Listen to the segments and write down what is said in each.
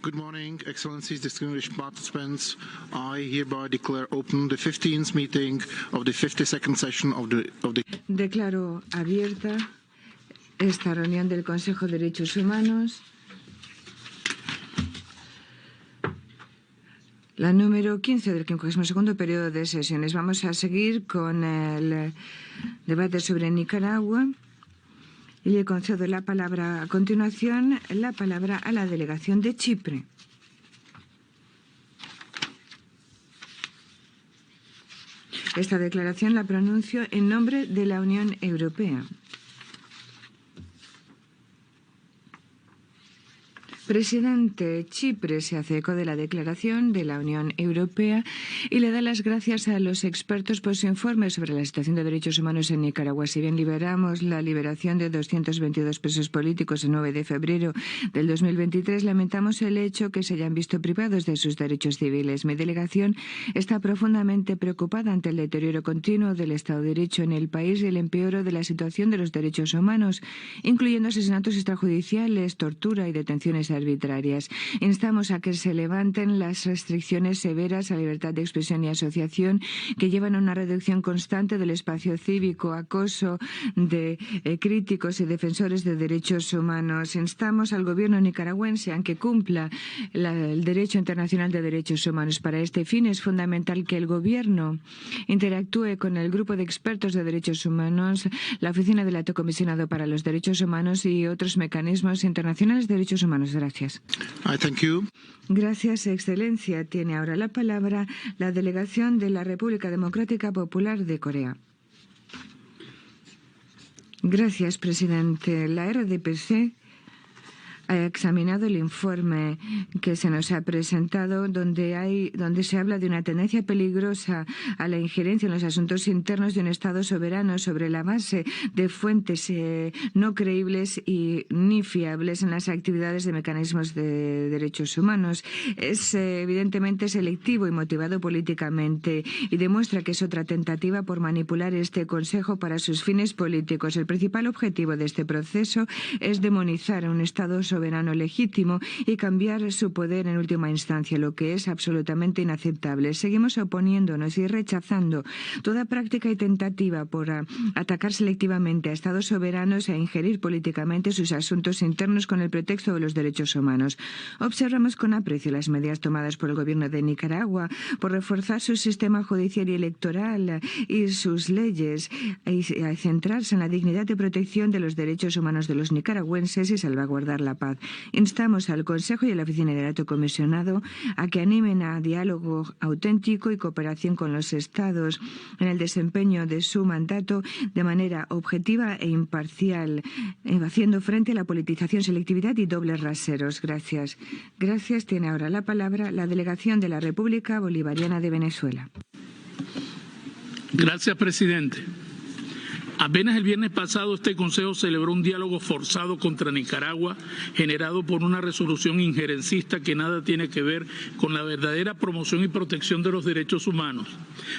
Good morning, Excellencies, distinguished participants. I hereby declare open the 15th meeting of the 52nd session of the... Declaro abierta esta reunión del Consejo de Derechos Humanos, la número 15 del 52º periodo de sesiones. Vamos a seguir con el debate sobre Nicaragua y le concedo la palabra a continuación, la palabra a la delegación de Chipre. Esta declaración la pronuncio en nombre de la Unión Europea. Presidente, Chipre se hace eco de la declaración de la Unión Europea y le da las gracias a los expertos por su informe sobre la situación de derechos humanos en Nicaragua. Si bien liberamos la liberación de 222 presos políticos el 9 de febrero del 2023, lamentamos el hecho que se hayan visto privados de sus derechos civiles. Mi delegación está profundamente preocupada ante el deterioro continuo del Estado de Derecho en el país y el empeoro de la situación de los derechos humanos, incluyendo asesinatos extrajudiciales, tortura y detenciones arbitrarias. Instamos a que se levanten las restricciones severas a la libertad de expresión y asociación que llevan a una reducción constante del espacio cívico, acoso de críticos y defensores de derechos humanos. Instamos al gobierno nicaragüense a que cumpla el derecho internacional de derechos humanos. Para este fin es fundamental que el gobierno interactúe con el grupo de expertos de derechos humanos, la Oficina del Alto Comisionado para los Derechos Humanos y otros mecanismos internacionales de derechos humanos. Gracias. Thank you. Gracias, Excelencia. Tiene ahora la palabra la delegación de la República Democrática Popular de Corea. Gracias, Presidente. La RDPC ha examinado el informe que se nos ha presentado, donde se habla de una tendencia peligrosa a la injerencia en los asuntos internos de un Estado soberano sobre la base de fuentes no creíbles y ni fiables en las actividades de mecanismos de derechos humanos. Es evidentemente selectivo y motivado políticamente y demuestra que es otra tentativa por manipular este Consejo para sus fines políticos. El principal objetivo de este proceso es demonizar a un Estado soberano legítimo y cambiar su poder en última instancia, lo que es absolutamente inaceptable. Seguimos oponiéndonos y rechazando toda práctica y tentativa por atacar selectivamente a Estados soberanos e ingerir políticamente sus asuntos internos con el pretexto de los derechos humanos. Observamos con aprecio las medidas tomadas por el gobierno de Nicaragua por reforzar su sistema judicial y electoral y sus leyes y centrarse en la dignidad y protección de los derechos humanos de los nicaragüenses y salvaguardar la paz. Instamos al Consejo y a la Oficina del Alto Comisionado a que animen a diálogo auténtico y cooperación con los Estados en el desempeño de su mandato de manera objetiva e imparcial, haciendo frente a la politización, selectividad y dobles raseros. Gracias. Gracias. Tiene ahora la palabra la delegación de la República Bolivariana de Venezuela. Gracias, presidente. Apenas el viernes pasado este Consejo celebró un diálogo forzado contra Nicaragua generado por una resolución injerencista que nada tiene que ver con la verdadera promoción y protección de los derechos humanos.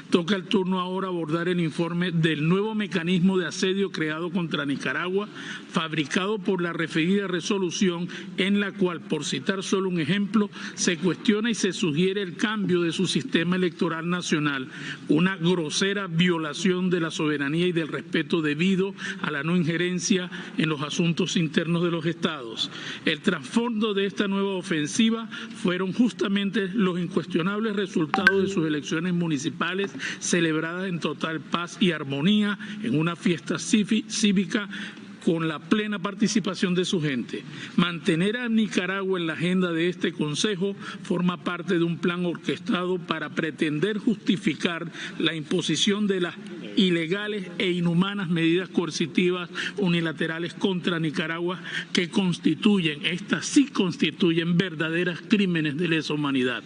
Toca el turno ahora abordar el informe del nuevo mecanismo de asedio creado contra Nicaragua, fabricado por la referida resolución, en la cual, por citar solo un ejemplo, se cuestiona y se sugiere el cambio de su sistema electoral nacional, una grosera violación de la soberanía y del respeto debido a la no injerencia en los asuntos internos de los estados. El trasfondo de esta nueva ofensiva fueron justamente los incuestionables resultados de sus elecciones municipales celebradas en total paz y armonía en una fiesta cívica con la plena participación de su gente. Mantener a Nicaragua en la agenda de este Consejo forma parte de un plan orquestado para pretender justificar la imposición de las ilegales e inhumanas medidas coercitivas unilaterales contra Nicaragua que estas sí constituyen verdaderos crímenes de lesa humanidad.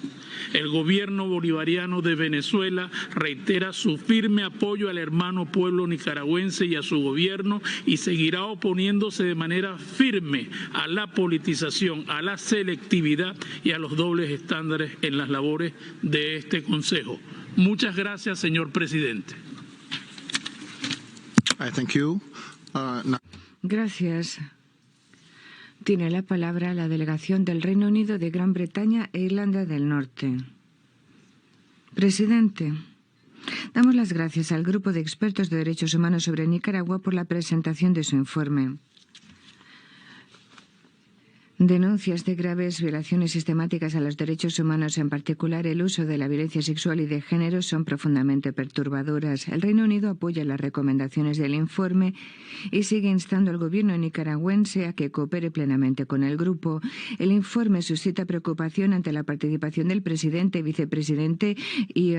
El gobierno bolivariano de Venezuela reitera su firme apoyo al hermano pueblo nicaragüense y a su gobierno y seguirá oponiéndose de manera firme a la politización, a la selectividad y a los dobles estándares en las labores de este Consejo. Muchas gracias, señor presidente. Thank you. Gracias. Tiene la palabra la delegación del Reino Unido, de Gran Bretaña e Irlanda del Norte. Presidente, damos las gracias al Grupo de Expertos de Derechos Humanos sobre Nicaragua por la presentación de su informe. Denuncias de graves violaciones sistemáticas a los derechos humanos, en particular el uso de la violencia sexual y de género, son profundamente perturbadoras. El Reino Unido apoya las recomendaciones del informe y sigue instando al gobierno nicaragüense a que coopere plenamente con el grupo. El informe suscita preocupación ante la participación del presidente, vicepresidente y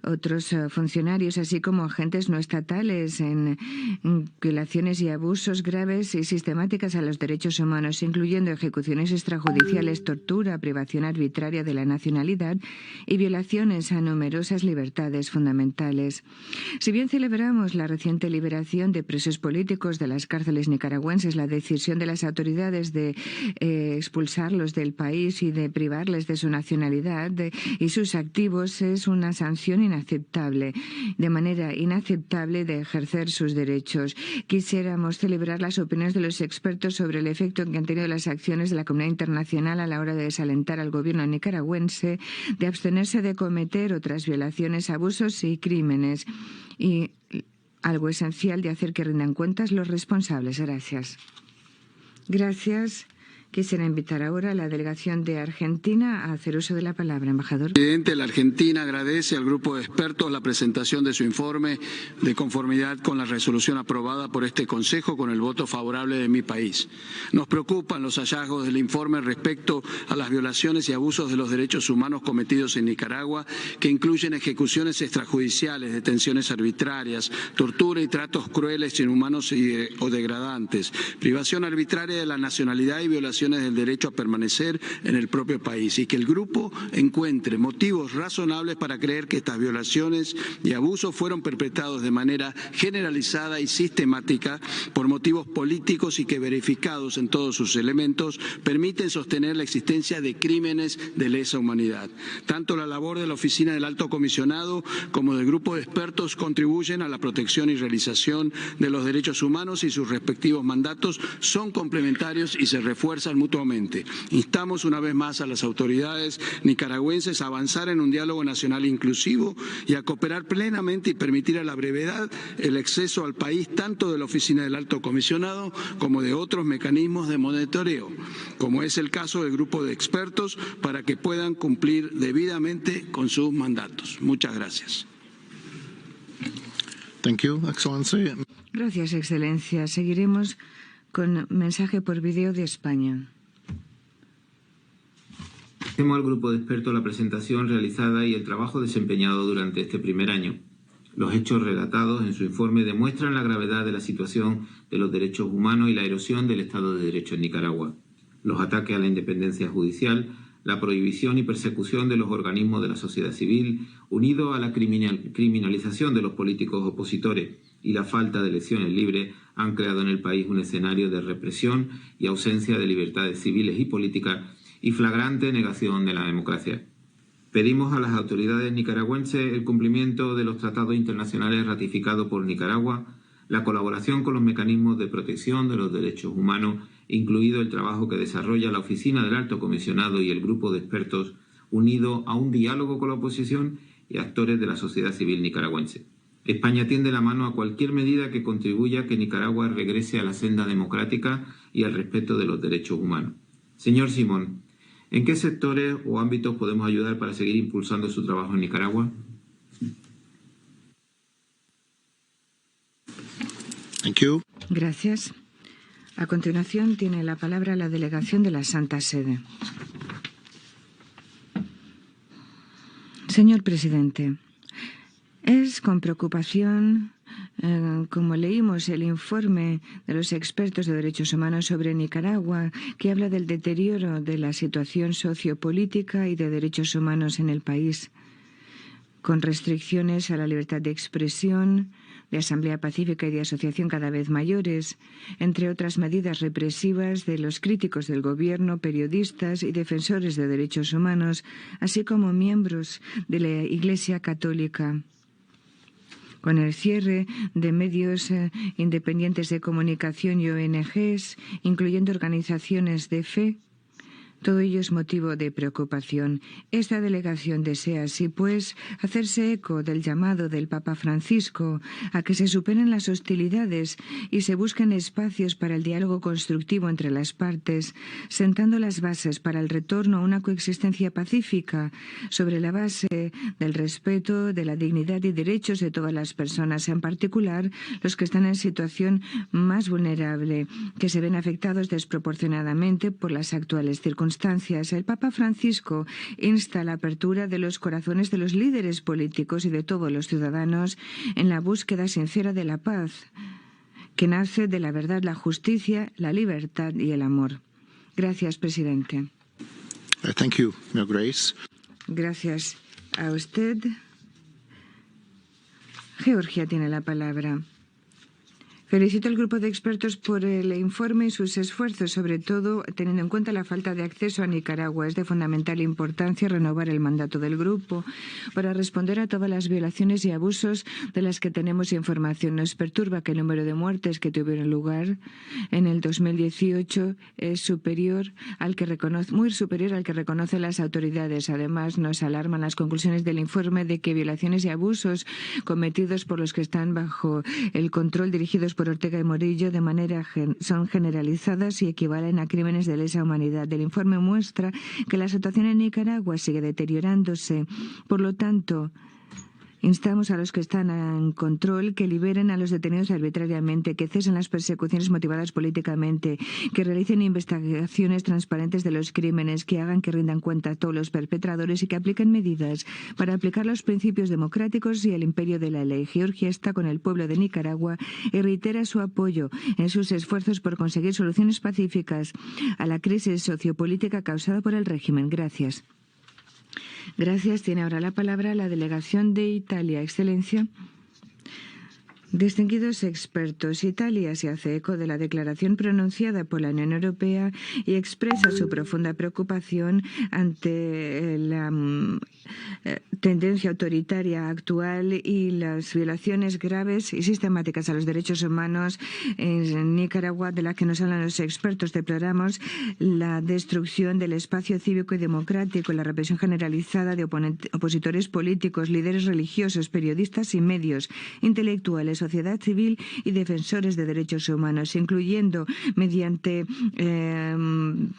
otros funcionarios, así como agentes no estatales, en violaciones y abusos graves y sistemáticas a los derechos humanos, incluyendo ejecuciones extrajudiciales, tortura, privación arbitraria de la nacionalidad y violaciones a numerosas libertades fundamentales. Si bien celebramos la reciente liberación de presos políticos de las cárceles nicaragüenses, la decisión de las autoridades de expulsarlos del país y de privarles de su nacionalidad y sus activos es una sanción inaceptable, de manera inaceptable de ejercer sus derechos. Quisiéramos celebrar las opiniones de los expertos sobre el efecto que han tenido las acciones de la comunidad internacional a la hora de desalentar al gobierno nicaragüense de abstenerse de cometer otras violaciones, abusos y crímenes. Y algo esencial, de hacer que rindan cuentas los responsables. Gracias. Gracias. Quisiera invitar ahora a la delegación de Argentina a hacer uso de la palabra. Embajador. Presidente, la Argentina agradece al grupo de expertos la presentación de su informe de conformidad con la resolución aprobada por este Consejo con el voto favorable de mi país. Nos preocupan los hallazgos del informe respecto a las violaciones y abusos de los derechos humanos cometidos en Nicaragua, que incluyen ejecuciones extrajudiciales, detenciones arbitrarias, tortura y tratos crueles, inhumanos o degradantes, privación arbitraria de la nacionalidad y violación del derecho a permanecer en el propio país, y que el grupo encuentre motivos razonables para creer que estas violaciones y abusos fueron perpetrados de manera generalizada y sistemática por motivos políticos y que, verificados en todos sus elementos, permiten sostener la existencia de crímenes de lesa humanidad. Tanto la labor de la Oficina del Alto Comisionado como del grupo de expertos contribuyen a la protección y realización de los derechos humanos, y sus respectivos mandatos son complementarios y se refuerzan mutuamente. Instamos una vez más a las autoridades nicaragüenses a avanzar en un diálogo nacional inclusivo y a cooperar plenamente y permitir a la brevedad el acceso al país tanto de la Oficina del Alto Comisionado como de otros mecanismos de monitoreo, como es el caso del grupo de expertos, para que puedan cumplir debidamente con sus mandatos. Muchas gracias. Thank you, Excellency. Gracias, Excelencia. Seguiremos con mensaje por vídeo de España. Agradecemos al grupo de expertos la presentación realizada y el trabajo desempeñado durante este primer año. Los hechos relatados en su informe demuestran la gravedad de la situación de los derechos humanos y la erosión del Estado de Derecho en Nicaragua. Los ataques a la independencia judicial, la prohibición y persecución de los organismos de la sociedad civil, unido a la criminalización de los políticos opositores y la falta de elecciones libres, han creado en el país un escenario de represión y ausencia de libertades civiles y políticas y flagrante negación de la democracia. Pedimos a las autoridades nicaragüenses el cumplimiento de los tratados internacionales ratificados por Nicaragua, la colaboración con los mecanismos de protección de los derechos humanos, incluido el trabajo que desarrolla la Oficina del Alto Comisionado y el grupo de expertos, unido a un diálogo con la oposición y actores de la sociedad civil nicaragüense. España tiende la mano a cualquier medida que contribuya a que Nicaragua regrese a la senda democrática y al respeto de los derechos humanos. Señor Simón, ¿en qué sectores o ámbitos podemos ayudar para seguir impulsando su trabajo en Nicaragua? Thank you. Gracias. A continuación tiene la palabra la delegación de la Santa Sede. Señor presidente, es con preocupación como leímos el informe de los expertos de derechos humanos sobre Nicaragua, que habla del deterioro de la situación sociopolítica y de derechos humanos en el país, con restricciones a la libertad de expresión, de asamblea pacífica y de asociación cada vez mayores, entre otras medidas represivas de los críticos del gobierno, periodistas y defensores de derechos humanos, así como miembros de la Iglesia Católica. con el cierre de medios independientes de comunicación y ONGs, incluyendo organizaciones de fe. Todo ello es motivo de preocupación. Esta delegación desea, así pues, hacerse eco del llamado del Papa Francisco a que se superen las hostilidades y se busquen espacios para el diálogo constructivo entre las partes, sentando las bases para el retorno a una coexistencia pacífica sobre la base del respeto de la dignidad y derechos de todas las personas, en particular los que están en situación más vulnerable, que se ven afectados desproporcionadamente por las actuales circunstancias. El Papa Francisco insta a la apertura de los corazones de los líderes políticos y de todos los ciudadanos en la búsqueda sincera de la paz, que nace de la verdad, la justicia, la libertad y el amor. Gracias, presidente. Thank you, Your Grace. Gracias a usted. Georgia tiene la palabra. Felicito al grupo de expertos por el informe y sus esfuerzos, sobre todo teniendo en cuenta la falta de acceso a Nicaragua. Es de fundamental importancia renovar el mandato del grupo para responder a todas las violaciones y abusos de las que tenemos información. Nos perturba que el número de muertes que tuvieron lugar en el 2018 es muy superior al que reconocen las autoridades. Además, nos alarman las conclusiones del informe de que violaciones y abusos cometidos por los que están bajo el control dirigidos por Ortega y Murillo son generalizadas y equivalen a crímenes de lesa humanidad. El informe muestra que la situación en Nicaragua sigue deteriorándose. Por lo tanto, instamos a los que están en control que liberen a los detenidos arbitrariamente, que cesen las persecuciones motivadas políticamente, que realicen investigaciones transparentes de los crímenes, que hagan que rindan cuenta a todos los perpetradores y que apliquen medidas para aplicar los principios democráticos y el imperio de la ley. Georgia está con el pueblo de Nicaragua y reitera su apoyo en sus esfuerzos por conseguir soluciones pacíficas a la crisis sociopolítica causada por el régimen. Gracias. Gracias. Tiene ahora la palabra la delegación de Italia. Excelencia. Distinguidos expertos, Italia se hace eco de la declaración pronunciada por la Unión Europea y expresa su profunda preocupación ante la tendencia autoritaria actual y las violaciones graves y sistemáticas a los derechos humanos en Nicaragua, de la que nos hablan los expertos. Deploramos la destrucción del espacio cívico y democrático, la represión generalizada de opositores políticos, líderes religiosos, periodistas y medios intelectuales, sociedad civil y defensores de derechos humanos, incluyendo mediante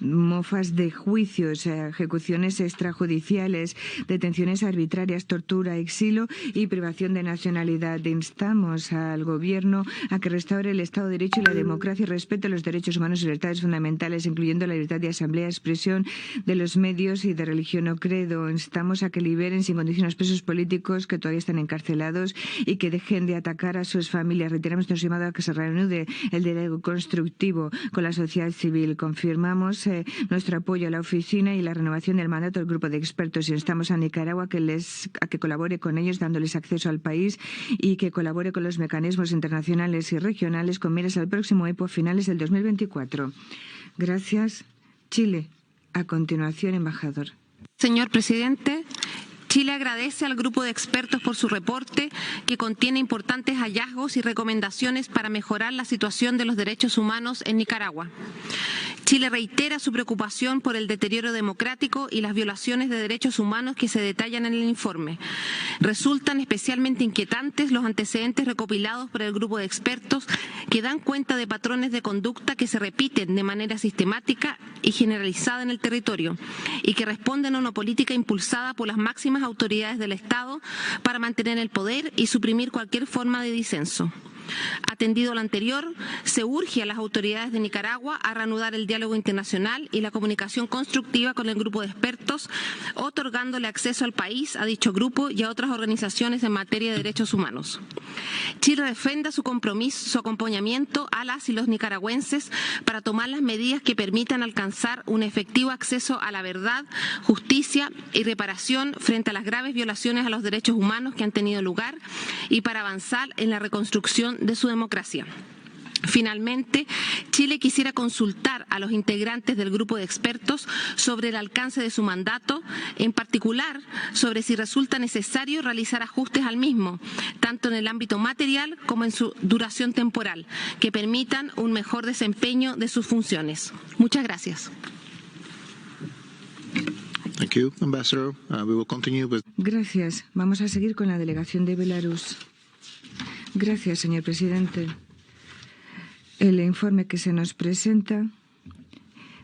mofas de juicios, ejecuciones extrajudiciales, detenciones arbitrarias, tortura, exilio y privación de nacionalidad. Instamos al Gobierno a que restaure el Estado de Derecho y la democracia y respete los derechos humanos y libertades fundamentales, incluyendo la libertad de asamblea, expresión de los medios y de religión o credo. Instamos a que liberen sin condiciones presos políticos que todavía están encarcelados y que dejen de atacar a sus familias. Reiteramos nuestro llamado a que se reanude el diálogo constructivo con la sociedad civil. Confirmamos nuestro apoyo a la oficina y la renovación del mandato del grupo de expertos. Instamos a Nicaragua a que colabore con ellos, dándoles acceso al país y que colabore con los mecanismos internacionales y regionales con miras al próximo EPO a finales del 2024. Gracias. Chile. A continuación, embajador. Señor presidente, Chile agradece al grupo de expertos por su reporte, que contiene importantes hallazgos y recomendaciones para mejorar la situación de los derechos humanos en Nicaragua. Chile reitera su preocupación por el deterioro democrático y las violaciones de derechos humanos que se detallan en el informe. Resultan especialmente inquietantes los antecedentes recopilados por el grupo de expertos, que dan cuenta de patrones de conducta que se repiten de manera sistemática y generalizada en el territorio y que responden a una política impulsada por las máximas autoridades del Estado para mantener el poder y suprimir cualquier forma de disenso. Atendido lo anterior, se urge a las autoridades de Nicaragua a reanudar el diálogo internacional y la comunicación constructiva con el grupo de expertos, otorgándole acceso al país, a dicho grupo y a otras organizaciones en materia de derechos humanos. Chile refrenda su compromiso, su acompañamiento a las y los nicaragüenses para tomar las medidas que permitan alcanzar un efectivo acceso a la verdad, justicia y reparación frente a las graves violaciones a los derechos humanos que han tenido lugar y para avanzar en la reconstrucción de su democracia. Finalmente, Chile quisiera consultar a los integrantes del grupo de expertos sobre el alcance de su mandato, en particular sobre si resulta necesario realizar ajustes al mismo, tanto en el ámbito material como en su duración temporal, que permitan un mejor desempeño de sus funciones. Muchas gracias. Thank you, Ambassador. We will continue with... Gracias. Vamos a seguir con la delegación de Belarus. Gracias, señor presidente. El informe que se nos presenta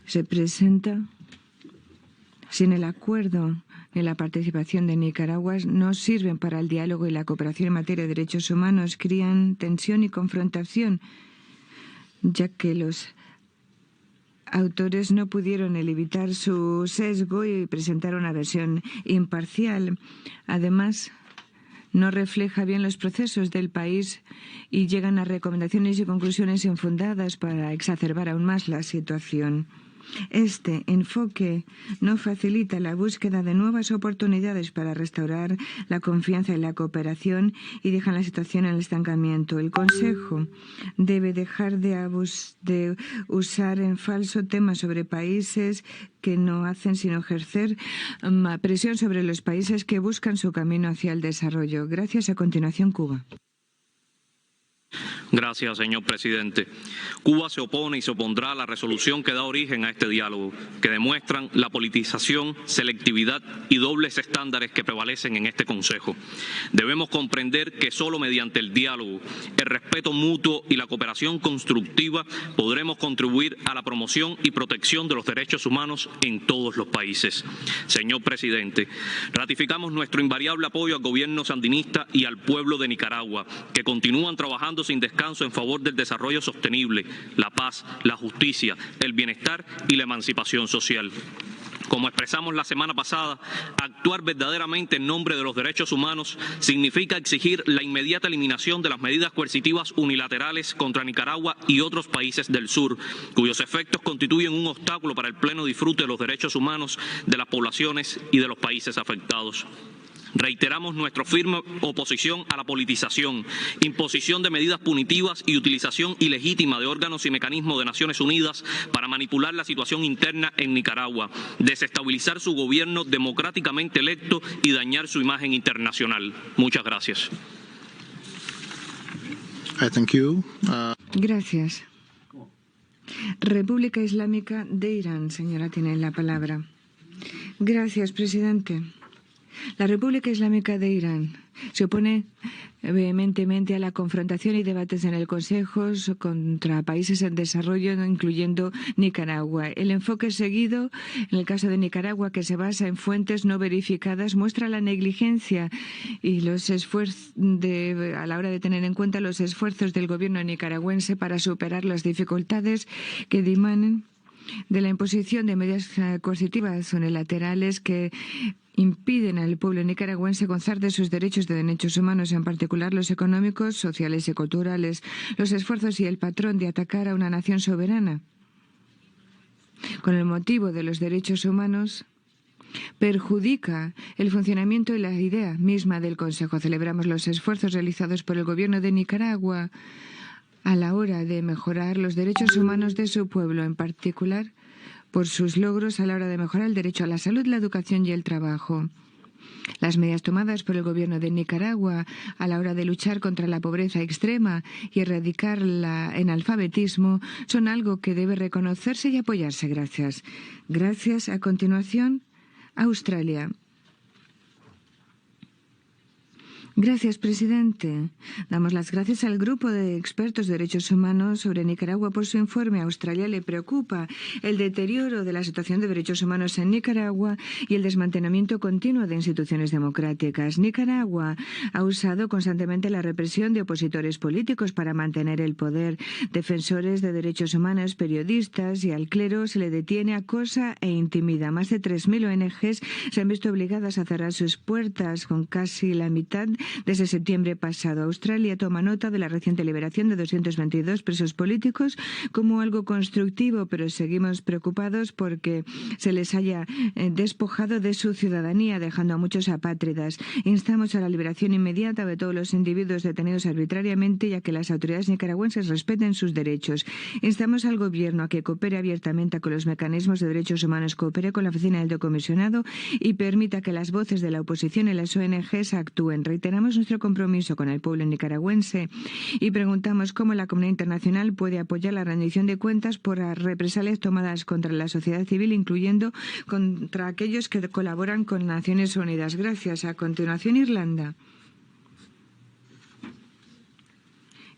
se presenta sin el acuerdo ni la participación de Nicaragua, no sirven para el diálogo y la cooperación en materia de derechos humanos, crían tensión y confrontación, ya que los autores no pudieron evitar su sesgo y presentaron una versión imparcial. Además, no refleja bien los procesos del país y llegan a recomendaciones y conclusiones infundadas para exacerbar aún más la situación. Este enfoque no facilita la búsqueda de nuevas oportunidades para restaurar la confianza y la cooperación y deja la situación en el estancamiento. El Consejo debe dejar de usar en falso temas sobre países que no hacen sino ejercer presión sobre los países que buscan su camino hacia el desarrollo. Gracias. A continuación, Cuba. Gracias, señor presidente. Cuba se opone y se opondrá a la resolución que da origen a este diálogo, que demuestran la politización, selectividad y dobles estándares que prevalecen en este Consejo. Debemos comprender que solo mediante el diálogo, el respeto mutuo y la cooperación constructiva podremos contribuir a la promoción y protección de los derechos humanos en todos los países. Señor presidente, ratificamos nuestro invariable apoyo al gobierno sandinista y al pueblo de Nicaragua, que continúan trabajando sin descanso en favor del desarrollo sostenible, la paz, la justicia, el bienestar y la emancipación social. Como expresamos la semana pasada, actuar verdaderamente en nombre de los derechos humanos significa exigir la inmediata eliminación de las medidas coercitivas unilaterales contra Nicaragua y otros países del sur, cuyos efectos constituyen un obstáculo para el pleno disfrute de los derechos humanos de las poblaciones y de los países afectados. Reiteramos nuestra firme oposición a la politización, imposición de medidas punitivas y utilización ilegítima de órganos y mecanismos de Naciones Unidas para manipular la situación interna en Nicaragua, desestabilizar su gobierno democráticamente electo y dañar su imagen internacional. Muchas gracias. Thank you. Gracias. República Islámica de Irán, señora, tiene la palabra. Gracias, presidente. La República Islámica de Irán se opone vehementemente a la confrontación y debates en el Consejo contra países en desarrollo, incluyendo Nicaragua. El enfoque seguido, en el caso de Nicaragua, que se basa en fuentes no verificadas, muestra la negligencia y los esfuerzos a la hora de tener en cuenta los esfuerzos del gobierno nicaragüense para superar las dificultades que dimanan de la imposición de medidas coercitivas unilaterales que impiden al pueblo nicaragüense gozar de sus derechos humanos, en particular los económicos, sociales y culturales, los esfuerzos y el patrón de atacar a una nación soberana con el motivo de los derechos humanos perjudica el funcionamiento y la idea misma del Consejo. Celebramos los esfuerzos realizados por el gobierno de Nicaragua a la hora de mejorar los derechos humanos de su pueblo, en particular por sus logros a la hora de mejorar el derecho a la salud, la educación y el trabajo. Las medidas tomadas por el gobierno de Nicaragua a la hora de luchar contra la pobreza extrema y erradicar el analfabetismo son algo que debe reconocerse y apoyarse. Gracias. Gracias. A continuación, Australia. Gracias, presidente. Damos las gracias al Grupo de Expertos de Derechos Humanos sobre Nicaragua por su informe. A Australia le preocupa el deterioro de la situación de derechos humanos en Nicaragua y el desmantelamiento continuo de instituciones democráticas. Nicaragua ha usado constantemente la represión de opositores políticos para mantener el poder. Defensores de derechos humanos, periodistas y al clero se le detiene, acosa e intimida. Más de 3.000 ONGs se han visto obligadas a cerrar sus puertas, con casi la mitad desde septiembre pasado. Australia toma nota de la reciente liberación de 222 presos políticos como algo constructivo, pero seguimos preocupados porque se les haya despojado de su ciudadanía, dejando a muchos apátridas. Instamos a la liberación inmediata de todos los individuos detenidos arbitrariamente y a que las autoridades nicaragüenses respeten sus derechos. Instamos al Gobierno a que coopere abiertamente con los mecanismos de derechos humanos, coopere con la Oficina del Comisionado y permita que las voces de la oposición y las ONGs actúen. Reiteramos nuestro compromiso con el pueblo nicaragüense y preguntamos cómo la comunidad internacional puede apoyar la rendición de cuentas por las represalias tomadas contra la sociedad civil, incluyendo contra aquellos que colaboran con Naciones Unidas. Gracias. A continuación, Irlanda.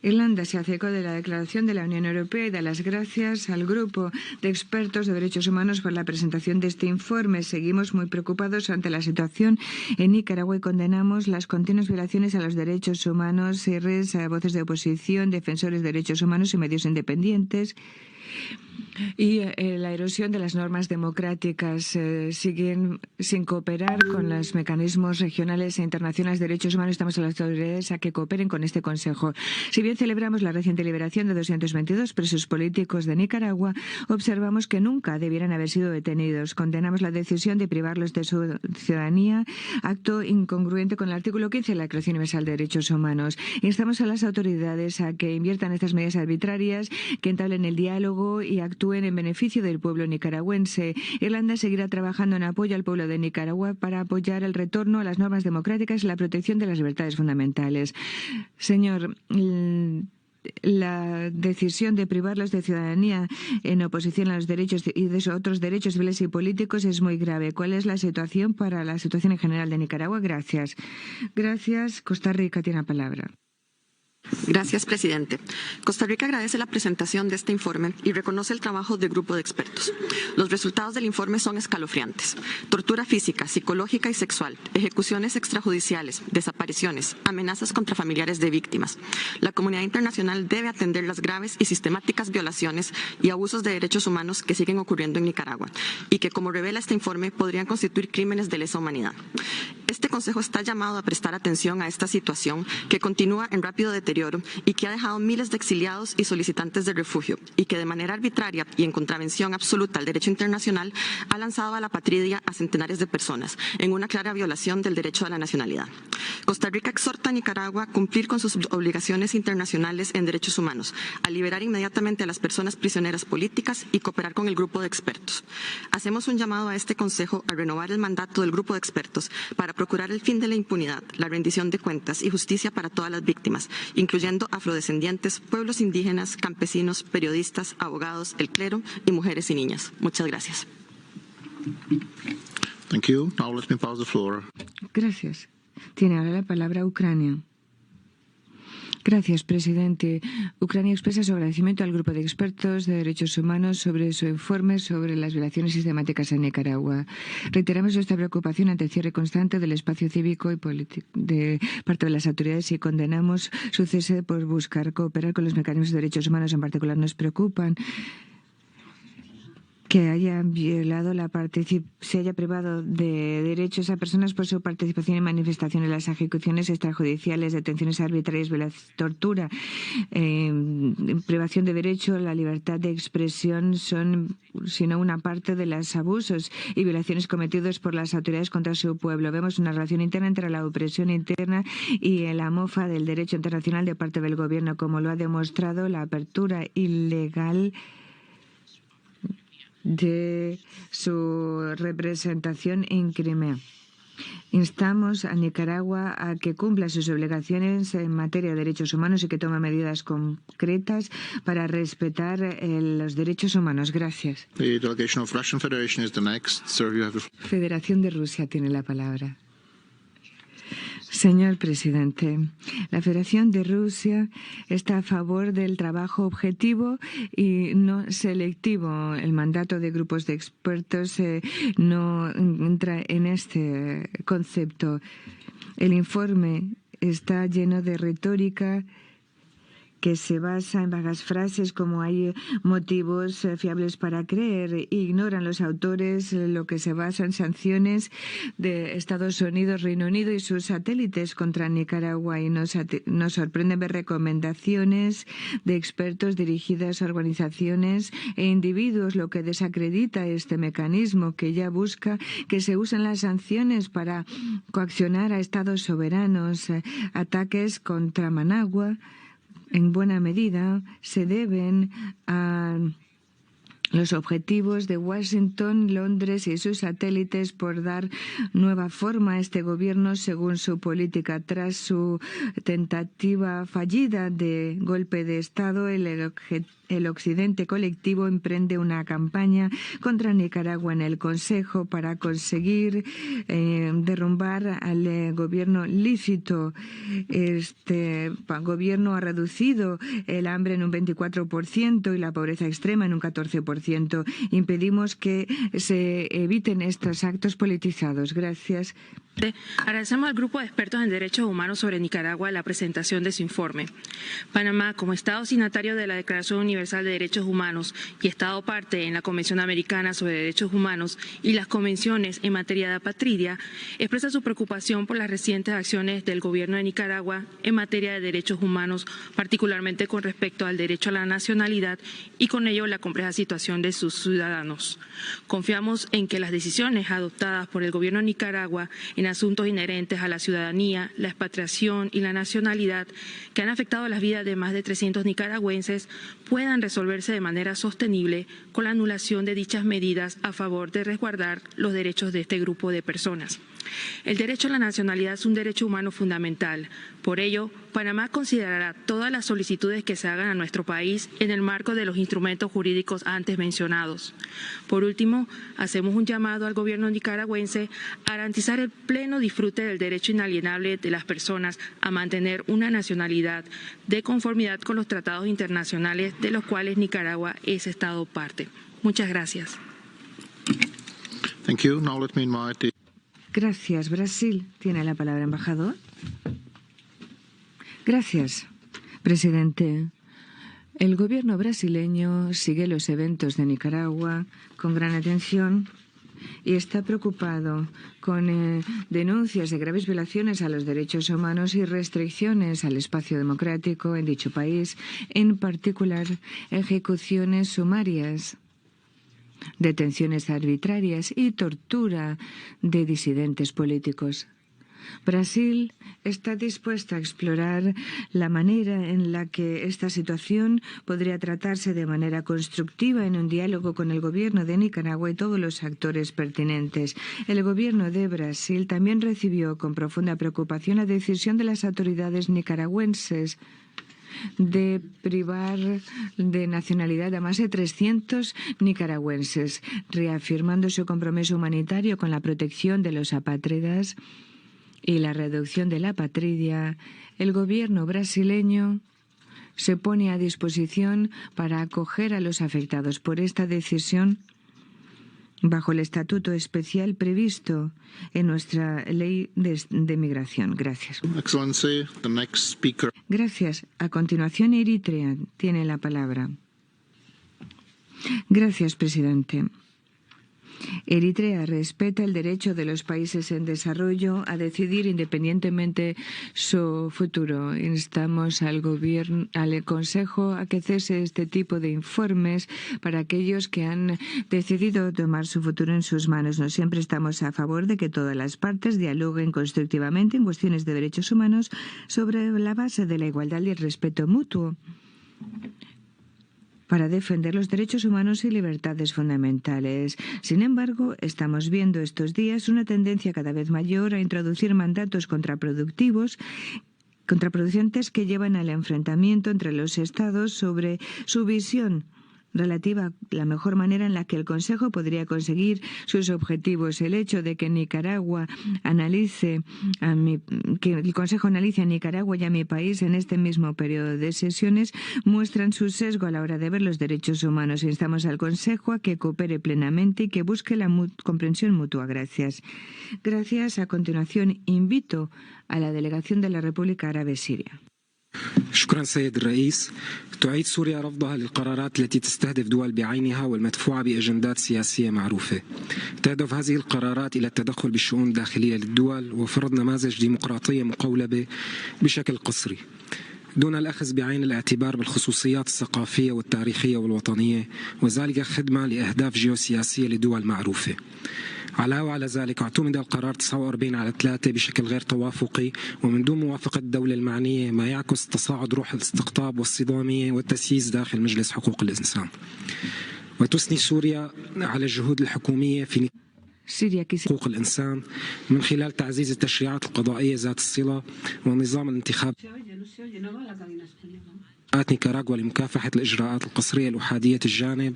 Irlanda se hace eco de la declaración de la Unión Europea y da las gracias al Grupo de Expertos de Derechos Humanos por la presentación de este informe. Seguimos muy preocupados ante la situación en Nicaragua y condenamos las continuas violaciones a los derechos humanos, cierres a voces de oposición, defensores de derechos humanos y medios independientes. Y la erosión de las normas democráticas siguen sin cooperar con los mecanismos regionales e internacionales de derechos humanos. Estamos a las autoridades a que cooperen con este Consejo. Si bien celebramos la reciente liberación de 222 presos políticos de Nicaragua, observamos que nunca debieran haber sido detenidos. Condenamos la decisión de privarlos de su ciudadanía, acto incongruente con el artículo 15 de la Declaración Universal de Derechos Humanos. Instamos a las autoridades a que inviertan estas medidas arbitrarias, que entablen el diálogo y actúen en beneficio del pueblo nicaragüense. Irlanda seguirá trabajando en apoyo al pueblo de Nicaragua para apoyar el retorno a las normas democráticas y la protección de las libertades fundamentales. Señor, la decisión de privarlos de ciudadanía en oposición a los derechos y de otros derechos civiles y políticos es muy grave. ¿Cuál es la situación para la situación en general de Nicaragua? Gracias. Gracias. Costa Rica tiene la palabra. Gracias, presidente. Costa Rica agradece la presentación de este informe y reconoce el trabajo del grupo de expertos. Los resultados del informe son escalofriantes. Tortura física, psicológica y sexual, ejecuciones extrajudiciales, desapariciones, amenazas contra familiares de víctimas. La comunidad internacional debe atender las graves y sistemáticas violaciones y abusos de derechos humanos que siguen ocurriendo en Nicaragua y que, como revela este informe, podrían constituir crímenes de lesa humanidad. Este Consejo está llamado a prestar atención a esta situación que continúa en rápido deterioro y que ha dejado miles de exiliados y solicitantes de refugio y que de manera arbitraria y en contravención absoluta al derecho internacional ha lanzado a la patria a centenares de personas en una clara violación del derecho a la nacionalidad. Costa Rica exhorta a Nicaragua a cumplir con sus obligaciones internacionales en derechos humanos, a liberar inmediatamente a las personas prisioneras políticas y cooperar con el grupo de expertos. Hacemos un llamado a este Consejo a renovar el mandato del grupo de expertos para procurar el fin de la impunidad, la rendición de cuentas y justicia para todas las víctimas, incluyendo afrodescendientes, pueblos indígenas, campesinos, periodistas, abogados, el clero y mujeres y niñas. Muchas gracias. Thank you. Now let me pass the floor. Gracias. Tiene ahora la palabra Ucrania. Gracias, presidente. Ucrania expresa su agradecimiento al Grupo de Expertos de Derechos Humanos sobre su informe sobre las violaciones sistemáticas en Nicaragua. Reiteramos nuestra preocupación ante el cierre constante del espacio cívico y político de parte de las autoridades y condenamos su cese por buscar cooperar con los mecanismos de derechos humanos. En particular, nos preocupan que hayan violado se haya privado de derechos a personas por su participación en manifestaciones, las ejecuciones extrajudiciales, detenciones arbitrarias, tortura, privación de derecho, la libertad de expresión son sino una parte de los abusos y violaciones cometidos por las autoridades contra su pueblo. Vemos una relación interna entre la opresión interna y la mofa del derecho internacional de parte del gobierno, como lo ha demostrado la apertura ilegal de su representación en Crimea. Instamos a Nicaragua a que cumpla sus obligaciones en materia de derechos humanos y que tome medidas concretas para respetar los derechos humanos. Gracias. The delegation of Russian Federation is the next. Sir, you have the... Federación de Rusia tiene la palabra. Señor presidente, la Federación de Rusia está a favor del trabajo objetivo y no selectivo. El mandato de grupos de expertos no entra en este concepto. El informe está lleno de retórica que se basa en vagas frases como hay motivos fiables para creer. Ignoran los autores lo que se basa en sanciones de Estados Unidos, Reino Unido y sus satélites contra Nicaragua, y nos sorprende ver recomendaciones de expertos dirigidas a organizaciones e individuos, lo que desacredita este mecanismo que ya busca que se usen las sanciones para coaccionar a estados soberanos. Ataques contra Managua en buena medida se deben a los objetivos de Washington, Londres y sus satélites por dar nueva forma a este gobierno según su política. Tras su tentativa fallida de golpe de Estado, el Occidente colectivo emprende una campaña contra Nicaragua en el Consejo para conseguir derrumbar al gobierno lícito. Este gobierno ha reducido el hambre en un 24% y la pobreza extrema en un 14%. Impedimos que se eviten estos actos politizados. Gracias. Agradecemos al Grupo de Expertos en Derechos Humanos sobre Nicaragua la presentación de su informe. Panamá, como Estado signatario de la Declaración Universal de Derechos Humanos y Estado parte en la Convención Americana sobre Derechos Humanos y las convenciones en materia de apatridia, expresa su preocupación por las recientes acciones del Gobierno de Nicaragua en materia de derechos humanos, particularmente con respecto al derecho a la nacionalidad y con ello la compleja situación de sus ciudadanos. Confiamos en que las decisiones adoptadas por el Gobierno de Nicaragua en asuntos inherentes a la ciudadanía, la expatriación y la nacionalidad que han afectado las vidas de más de 300 nicaragüenses puedan resolverse de manera sostenible con la anulación de dichas medidas a favor de resguardar los derechos de este grupo de personas. El derecho a la nacionalidad es un derecho humano fundamental. Por ello, Panamá considerará todas las solicitudes que se hagan a nuestro país en el marco de los instrumentos jurídicos antes mencionados. Por último, hacemos un llamado al gobierno nicaragüense a garantizar el pleno disfrute del derecho inalienable de las personas a mantener una nacionalidad de conformidad con los tratados internacionales de los cuales Nicaragua es Estado parte. Muchas gracias. Thank you. Now let me invite Gracias. Brasil. Tiene la palabra, embajador. Gracias, presidente. El gobierno brasileño sigue los eventos de Nicaragua con gran atención y está preocupado con denuncias de graves violaciones a los derechos humanos y restricciones al espacio democrático en dicho país, en particular ejecuciones sumarias, detenciones arbitrarias y tortura de disidentes políticos. Brasil está dispuesta a explorar la manera en la que esta situación podría tratarse de manera constructiva en un diálogo con el gobierno de Nicaragua y todos los actores pertinentes. El gobierno de Brasil también recibió con profunda preocupación la decisión de las autoridades nicaragüenses de privar de nacionalidad a más de 300 nicaragüenses, reafirmando su compromiso humanitario con la protección de los apátridas y la reducción de la apatridia. El gobierno brasileño se pone a disposición para acoger a los afectados por esta decisión bajo el estatuto especial previsto en nuestra ley de migración. Gracias. Excellency, the next speaker. Gracias. A continuación, Eritrea tiene la palabra. Gracias, presidente. Eritrea respeta el derecho de los países en desarrollo a decidir independientemente su futuro. Instamos al Consejo a que cese este tipo de informes para aquellos que han decidido tomar su futuro en sus manos. No siempre estamos a favor de que todas las partes dialoguen constructivamente en cuestiones de derechos humanos sobre la base de la igualdad y el respeto mutuo, para defender los derechos humanos y libertades fundamentales. Sin embargo, estamos viendo estos días una tendencia cada vez mayor a introducir mandatos contraproducentes que llevan al enfrentamiento entre los Estados sobre su visión relativa a la mejor manera en la que el Consejo podría conseguir sus objetivos. El hecho de que el Consejo analice a Nicaragua y a mi país en este mismo periodo de sesiones muestran su sesgo a la hora de ver los derechos humanos. Instamos al Consejo a que coopere plenamente y que busque la comprensión mutua. Gracias. Gracias. A continuación, invito a la delegación de la República Árabe Siria. شكرا سيد الرئيس. تعيد سوريا رفضها للقرارات التي تستهدف دول بعينها والمدفوعة بأجندات سياسية معروفة. تهدف هذه القرارات إلى التدخل بالشؤون الداخلية للدول وفرض نماذج ديمقراطية مقولبة بشكل قسري دون الأخذ بعين الاعتبار بالخصوصيات الثقافية والتاريخية والوطنية، وذلك خدمة لأهداف جيوسياسية لدول معروفة. علاوة على ذلك اعتمد القرار 49/3 بشكل غير توافقي ومن دون موافقة الدولة المعنية، ما يعكس تصاعد روح الاستقطاب والصدامية والتسييس داخل مجلس حقوق الإنسان. وتثني سوريا على الجهود الحكومية في حقوق الإنسان من خلال تعزيز التشريعات القضائية ذات الصلة ونظام الانتخاب نيكاراغوا لمكافحة الإجراءات القسرية الأحادية الجانب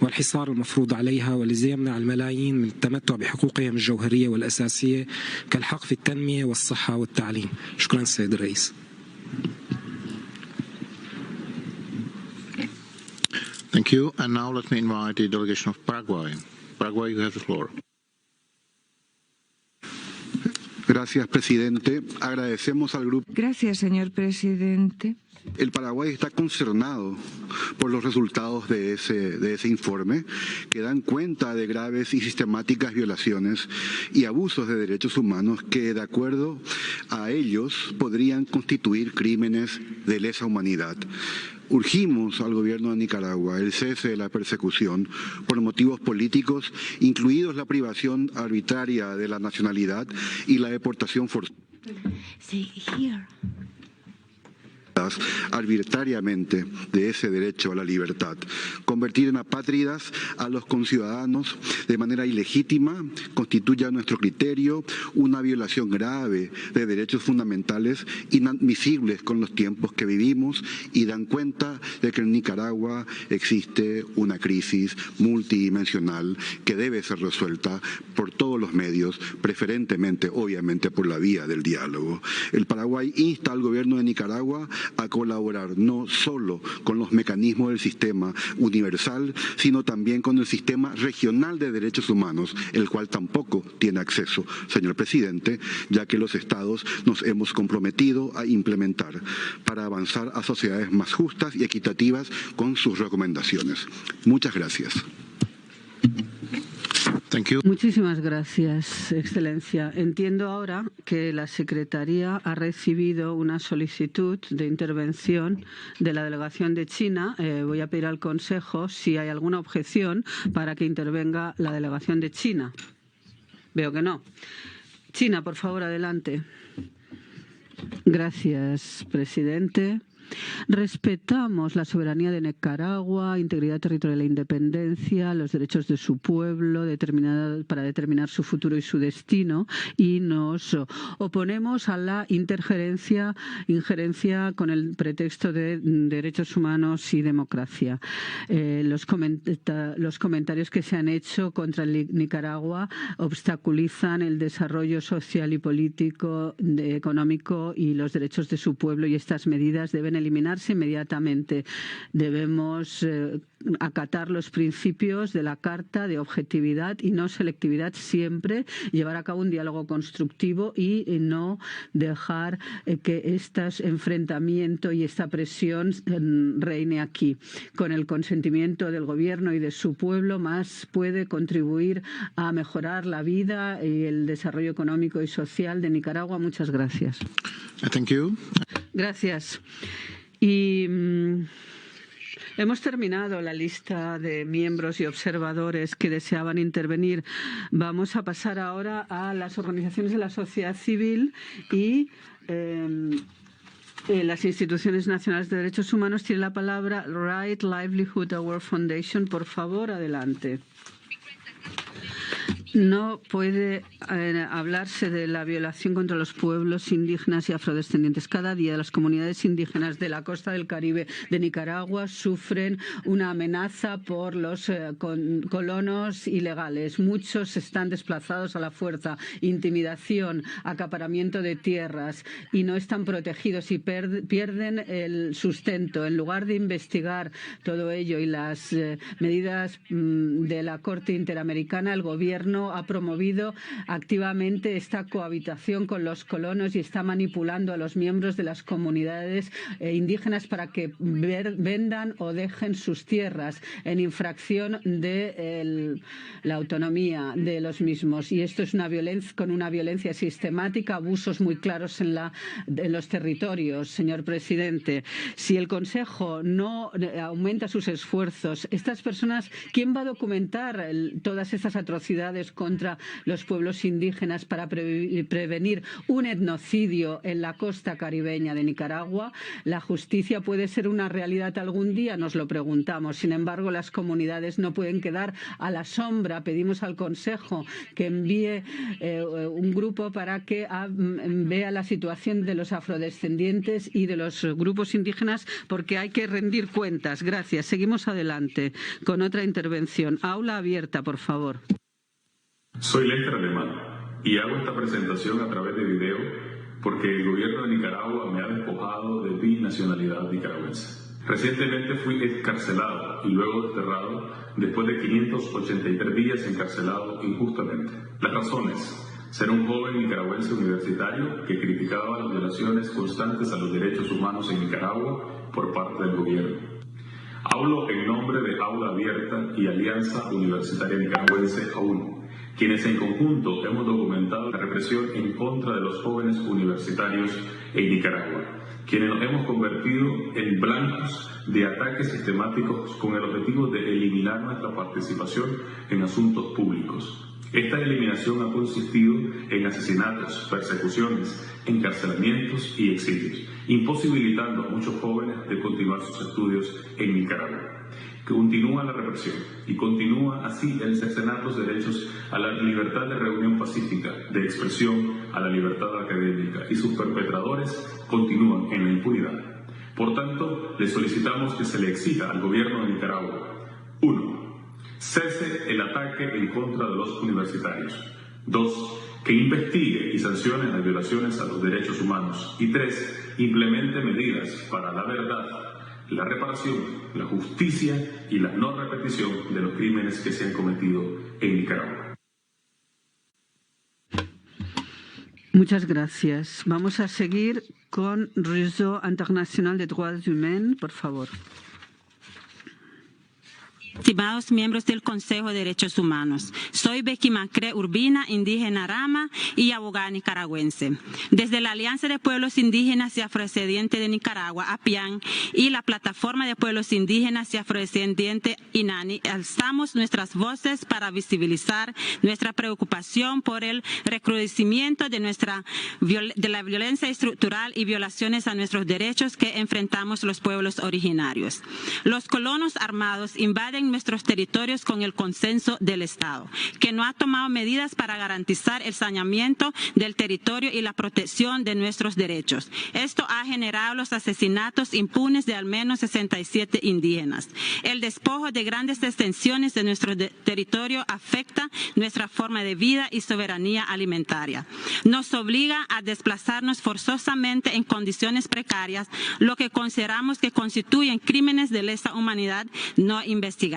والحصار المفروض عليها، والذي يمنع الملايين من التمتع بحقوقهم الجوهرية والأساسية كالحق في التنمية والصحة والتعليم. شكرا سيد الرئيس. Thank you. And now let me invite the delegation of Paraguay. Paraguay, you have the floor. Gracias, presidente. Agradecemos al grupo. Gracias, señor presidente. El Paraguay está concernado por los resultados de ese informe, que dan cuenta de graves y sistemáticas violaciones y abusos de derechos humanos que, de acuerdo a ellos, podrían constituir crímenes de lesa humanidad. Urgimos al gobierno de Nicaragua el cese de la persecución por motivos políticos, incluidos la privación arbitraria de la nacionalidad y la deportación forzada arbitrariamente de ese derecho a la libertad. Convertir en apátridas a los conciudadanos de manera ilegítima constituye a nuestro criterio una violación grave de derechos fundamentales inadmisibles con los tiempos que vivimos y dan cuenta de que en Nicaragua existe una crisis multidimensional que debe ser resuelta por todos los medios, preferentemente, obviamente, por la vía del diálogo. El Paraguay insta al gobierno de Nicaragua a colaborar no solo con los mecanismos del sistema universal, sino también con el sistema regional de derechos humanos, el cual tampoco tiene acceso, señor presidente, ya que los estados nos hemos comprometido a implementar para avanzar a sociedades más justas y equitativas con sus recomendaciones. Muchas gracias. Muchísimas gracias, Excelencia. Entiendo ahora que la Secretaría ha recibido una solicitud de intervención de la delegación de China. Voy a pedir al Consejo si hay alguna objeción para que intervenga la delegación de China. Veo que no. China, por favor, adelante. Gracias, presidente. Respetamos la soberanía de Nicaragua, integridad territorial e independencia, los derechos de su pueblo para determinar su futuro y su destino, y nos oponemos a la injerencia con el pretexto de derechos humanos y democracia. Los comentarios que se han hecho contra Nicaragua obstaculizan el desarrollo social y político, económico y los derechos de su pueblo, y estas medidas deben eliminarse inmediatamente. Debemos acatar los principios de la Carta de objetividad y no selectividad siempre, llevar a cabo un diálogo constructivo y no dejar que este enfrentamiento y esta presión reine aquí. Con el consentimiento del gobierno y de su pueblo, más puede contribuir a mejorar la vida y el desarrollo económico y social de Nicaragua. Muchas gracias. Thank you. Gracias. Y hemos terminado la lista de miembros y observadores que deseaban intervenir. Vamos a pasar ahora a las organizaciones de la sociedad civil y las instituciones nacionales de derechos humanos. Tiene la palabra Right Livelihood Award Foundation. Por favor, adelante. No puede hablarse de la violación contra los pueblos indígenas y afrodescendientes. Cada día las comunidades indígenas de la costa del Caribe de Nicaragua sufren una amenaza por los colonos ilegales. Muchos están desplazados a la fuerza, intimidación, acaparamiento de tierras, y no están protegidos y pierden el sustento. En lugar de investigar todo ello y las medidas de la Corte Interamericana, el gobierno humano ha promovido activamente esta cohabitación con los colonos y está manipulando a los miembros de las comunidades indígenas para que vendan o dejen sus tierras en infracción de la autonomía de los mismos. Y esto es con una violencia sistemática, abusos muy claros en los territorios, señor presidente. Si el Consejo no aumenta sus esfuerzos, estas personas, ¿quién va a documentar todas estas atrocidades contra los pueblos indígenas para prevenir un etnocidio en la costa caribeña de Nicaragua? ¿La justicia puede ser una realidad algún día? Nos lo preguntamos. Sin embargo, las comunidades no pueden quedar a la sombra. Pedimos al Consejo que envíe un grupo para que vea la situación de los afrodescendientes y de los grupos indígenas, porque hay que rendir cuentas. Gracias. Seguimos adelante con otra intervención. Aula abierta, por favor. Soy Lester Alemán y hago esta presentación a través de video porque el gobierno de Nicaragua me ha despojado de mi nacionalidad nicaragüense. Recientemente fui excarcelado y luego desterrado después de 583 días encarcelado injustamente. Las razones: ser un joven nicaragüense universitario que criticaba las violaciones constantes a los derechos humanos en Nicaragua por parte del gobierno. Hablo en nombre de Aula Abierta y Alianza Universitaria Nicaragüense AUN, quienes en conjunto hemos documentado la represión en contra de los jóvenes universitarios en Nicaragua, quienes nos hemos convertido en blancos de ataques sistemáticos con el objetivo de eliminar nuestra participación en asuntos públicos. Esta eliminación ha consistido en asesinatos, persecuciones, encarcelamientos y exilios, imposibilitando a muchos jóvenes de continuar sus estudios en Nicaragua. Continúa la represión y continúa así el cercenar los derechos a la libertad de reunión pacífica, de expresión, a la libertad académica, y sus perpetradores continúan en la impunidad. Por tanto, le solicitamos que se le exija al gobierno de Nicaragua: 1. Cese el ataque en contra de los universitarios. 2. Que investigue y sancione las violaciones a los derechos humanos. Y 3. Implemente medidas para la verdad, la reparación, la justicia y la no repetición de los crímenes que se han cometido en Nicaragua. Muchas gracias. Vamos a seguir con Réseau International de Droits Humains, por favor. Estimados miembros del Consejo de Derechos Humanos, soy Becky Macré Urbina, indígena Rama y abogada nicaragüense. Desde la Alianza de Pueblos Indígenas y Afrodescendientes de Nicaragua, APIAN, y la Plataforma de Pueblos Indígenas y Afrodescendientes, INANI, alzamos nuestras voces para visibilizar nuestra preocupación por el recrudecimiento de la violencia estructural y violaciones a nuestros derechos que enfrentamos los pueblos originarios. Los colonos armados invaden nuestros territorios con el consenso del Estado, que no ha tomado medidas para garantizar el saneamiento del territorio y la protección de nuestros derechos. Esto ha generado los asesinatos impunes de al menos 67 indígenas. El despojo de grandes extensiones de nuestro territorio afecta nuestra forma de vida y soberanía alimentaria. Nos obliga a desplazarnos forzosamente en condiciones precarias, lo que consideramos que constituyen crímenes de lesa humanidad no investigados.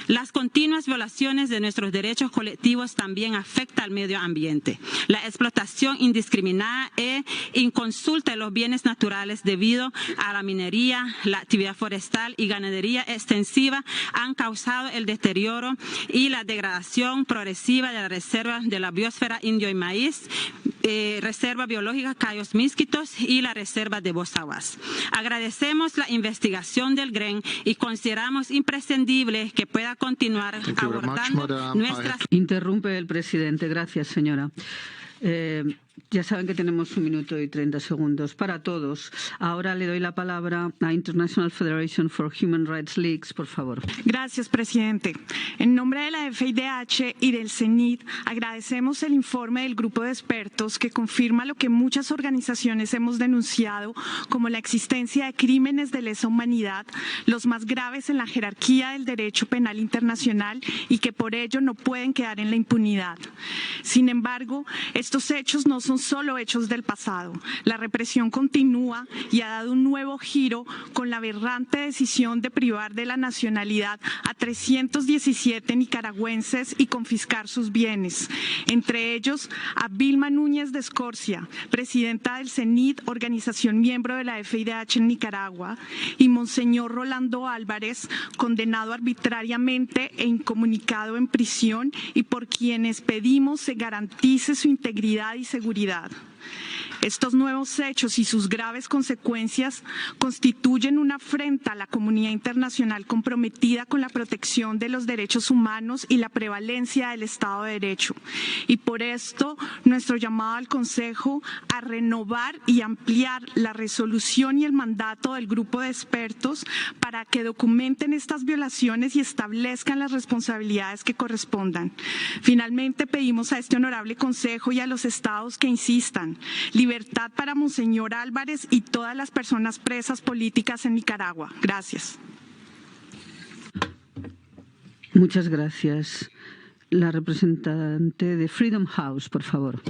Las continuas violaciones de nuestros derechos colectivos también afectan al medio ambiente. La explotación indiscriminada e inconsulta de los bienes naturales debido a la minería, la actividad forestal y ganadería extensiva han causado el deterioro y la degradación progresiva de la reserva de la biosfera indio y maíz, Reserva Biológica Cayos Misquitos y la Reserva de Bozaguas. Agradecemos la investigación del GREN y consideramos imprescindible que pueda continuar abordando nuestras... Interrumpe el presidente. Gracias, señora. Ya saben que tenemos 1 minuto y 30 segundos para todos. Ahora le doy la palabra a International Federation for Human Rights Leagues, por favor. Gracias, presidente. En nombre de la FIDH y del CENIT, agradecemos el informe del grupo de expertos que confirma lo que muchas organizaciones hemos denunciado, como la existencia de crímenes de lesa humanidad, los más graves en la jerarquía del derecho penal internacional y que por ello no pueden quedar en la impunidad. Sin embargo, estos hechos no son solo hechos del pasado. La represión continúa y ha dado un nuevo giro con la aberrante decisión de privar de la nacionalidad a 317 nicaragüenses y confiscar sus bienes, entre ellos a Vilma Núñez de Escorcia, presidenta del CENIT, organización miembro de la FIDH en Nicaragua, y Monseñor Rolando Álvarez, condenado arbitrariamente e incomunicado en prisión y por quienes pedimos se garantice su integridad y seguridad. Estos nuevos hechos y sus graves consecuencias constituyen una afrenta a la comunidad internacional comprometida con la protección de los derechos humanos y la prevalencia del Estado de Derecho. Y por esto, nuestro llamado al Consejo a renovar y ampliar la resolución y el mandato del grupo de expertos para que documenten estas violaciones y establezcan las responsabilidades que correspondan. Finalmente, pedimos a este honorable Consejo y a los Estados que insistan: libertad para Monseñor Álvarez y todas las personas presas políticas en Nicaragua. Gracias. Muchas gracias. La representante de Freedom House, por favor.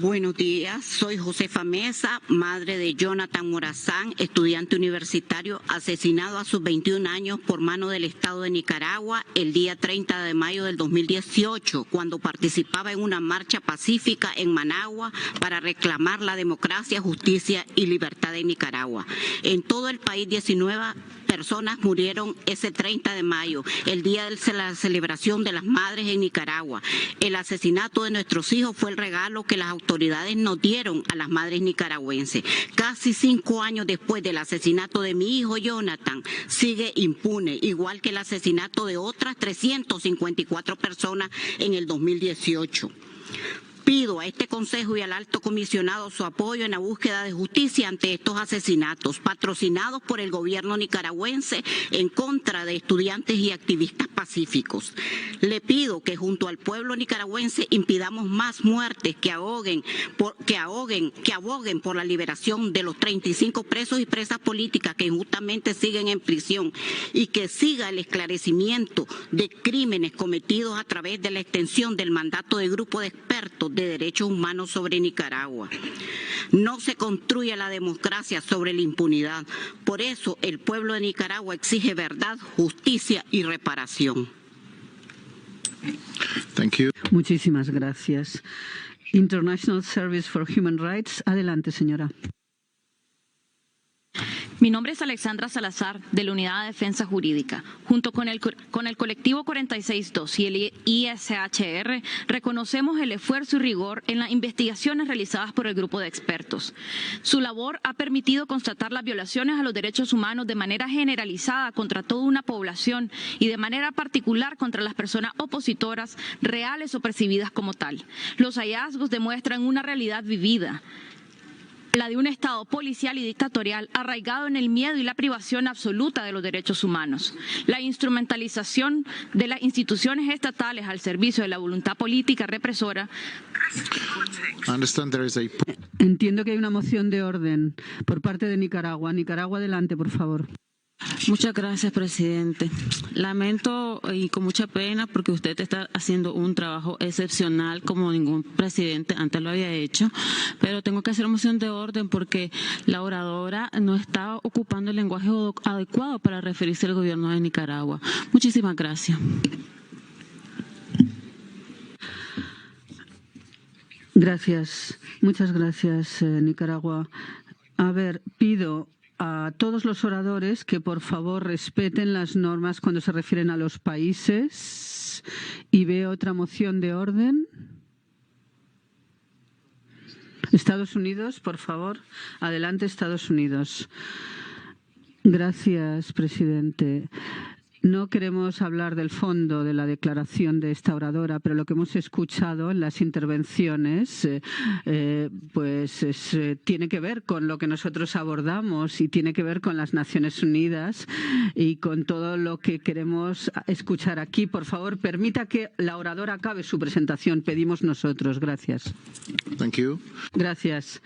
Buenos días, soy Josefa Mesa, madre de Jonathan Morazán, estudiante universitario asesinado a sus 21 años por mano del Estado de Nicaragua el día 30 de mayo del 2018, cuando participaba en una marcha pacífica en Managua para reclamar la democracia, justicia y libertad de Nicaragua. En todo el país 19 personas murieron ese 30 de mayo, el día de la celebración de las madres en Nicaragua. El asesinato de nuestros hijos fue el regalo que las autoridades nos dieron a las madres nicaragüenses. Casi 5 años después del asesinato de mi hijo Jonathan, sigue impune, igual que el asesinato de otras 354 personas en el 2018. Pido a este Consejo y al Alto Comisionado su apoyo en la búsqueda de justicia ante estos asesinatos patrocinados por el gobierno nicaragüense en contra de estudiantes y activistas pacíficos. Le pido que junto al pueblo nicaragüense impidamos más muertes que aboguen por la liberación de los 35 presos y presas políticas que injustamente siguen en prisión y que siga el esclarecimiento de crímenes cometidos a través de la extensión del mandato de grupo de expertos de derechos humanos sobre Nicaragua. No se construye la democracia sobre la impunidad. Por eso el pueblo de Nicaragua exige verdad, justicia y reparación. Thank you. Muchísimas gracias. International Service for Human Rights. Adelante, señora. Mi nombre es Alexandra Salazar, de la Unidad de Defensa Jurídica. Junto con el colectivo 46.2 y el ISHR, reconocemos el esfuerzo y rigor en las investigaciones realizadas por el grupo de expertos. Su labor ha permitido constatar las violaciones a los derechos humanos de manera generalizada contra toda una población y de manera particular contra las personas opositoras, reales o percibidas como tal. Los hallazgos demuestran una realidad vivida, la de un Estado policial y dictatorial arraigado en el miedo y la privación absoluta de los derechos humanos. La instrumentalización de las instituciones estatales al servicio de la voluntad política represora. Entiendo que hay una moción de orden por parte de Nicaragua. Nicaragua, adelante, por favor. Muchas gracias, presidente. Lamento y con mucha pena porque usted está haciendo un trabajo excepcional como ningún presidente antes lo había hecho, pero tengo que hacer moción de orden porque la oradora no está ocupando el lenguaje adecuado para referirse al gobierno de Nicaragua. Muchísimas gracias. Gracias. Muchas gracias, Nicaragua. A ver, pido a todos los oradores que por favor respeten las normas cuando se refieren a los países. Y veo otra moción de orden. Estados Unidos, por favor. Adelante, Estados Unidos. Gracias, presidente. No queremos hablar del fondo de la declaración de esta oradora, pero lo que hemos escuchado en las intervenciones tiene que ver con lo que nosotros abordamos y tiene que ver con las Naciones Unidas y con todo lo que queremos escuchar aquí. Por favor, permita que la oradora acabe su presentación. Pedimos nosotros. Gracias. Thank you. Gracias.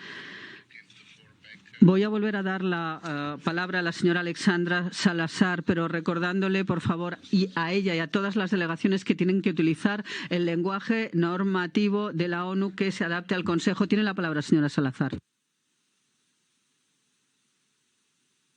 Voy a volver a dar la palabra a la señora Alexandra Salazar, pero recordándole, por favor, y a ella y a todas las delegaciones que tienen que utilizar el lenguaje normativo de la ONU que se adapte al Consejo. Tiene la palabra, señora Salazar.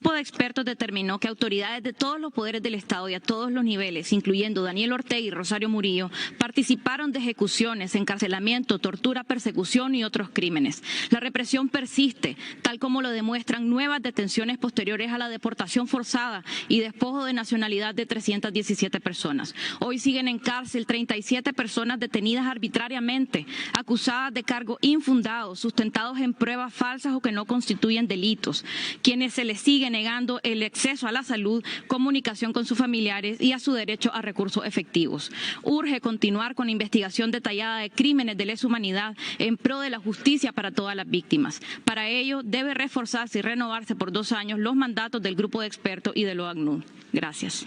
El grupo de expertos determinó que autoridades de todos los poderes del Estado y a todos los niveles, incluyendo Daniel Ortega y Rosario Murillo, participaron de ejecuciones, encarcelamiento, tortura, persecución y otros crímenes. La represión persiste, tal como lo demuestran nuevas detenciones posteriores a la deportación forzada y despojo de nacionalidad de 317 personas. Hoy siguen en cárcel 37 personas detenidas arbitrariamente, acusadas de cargos infundados, sustentados en pruebas falsas o que no constituyen delitos, quienes se les siguen negando el acceso a la salud, comunicación con sus familiares y a su derecho a recursos efectivos. Urge continuar con la investigación detallada de crímenes de lesa humanidad en pro de la justicia para todas las víctimas. Para ello, debe reforzarse y renovarse por 2 años los mandatos del grupo de expertos y de l'OACNUD. Gracias.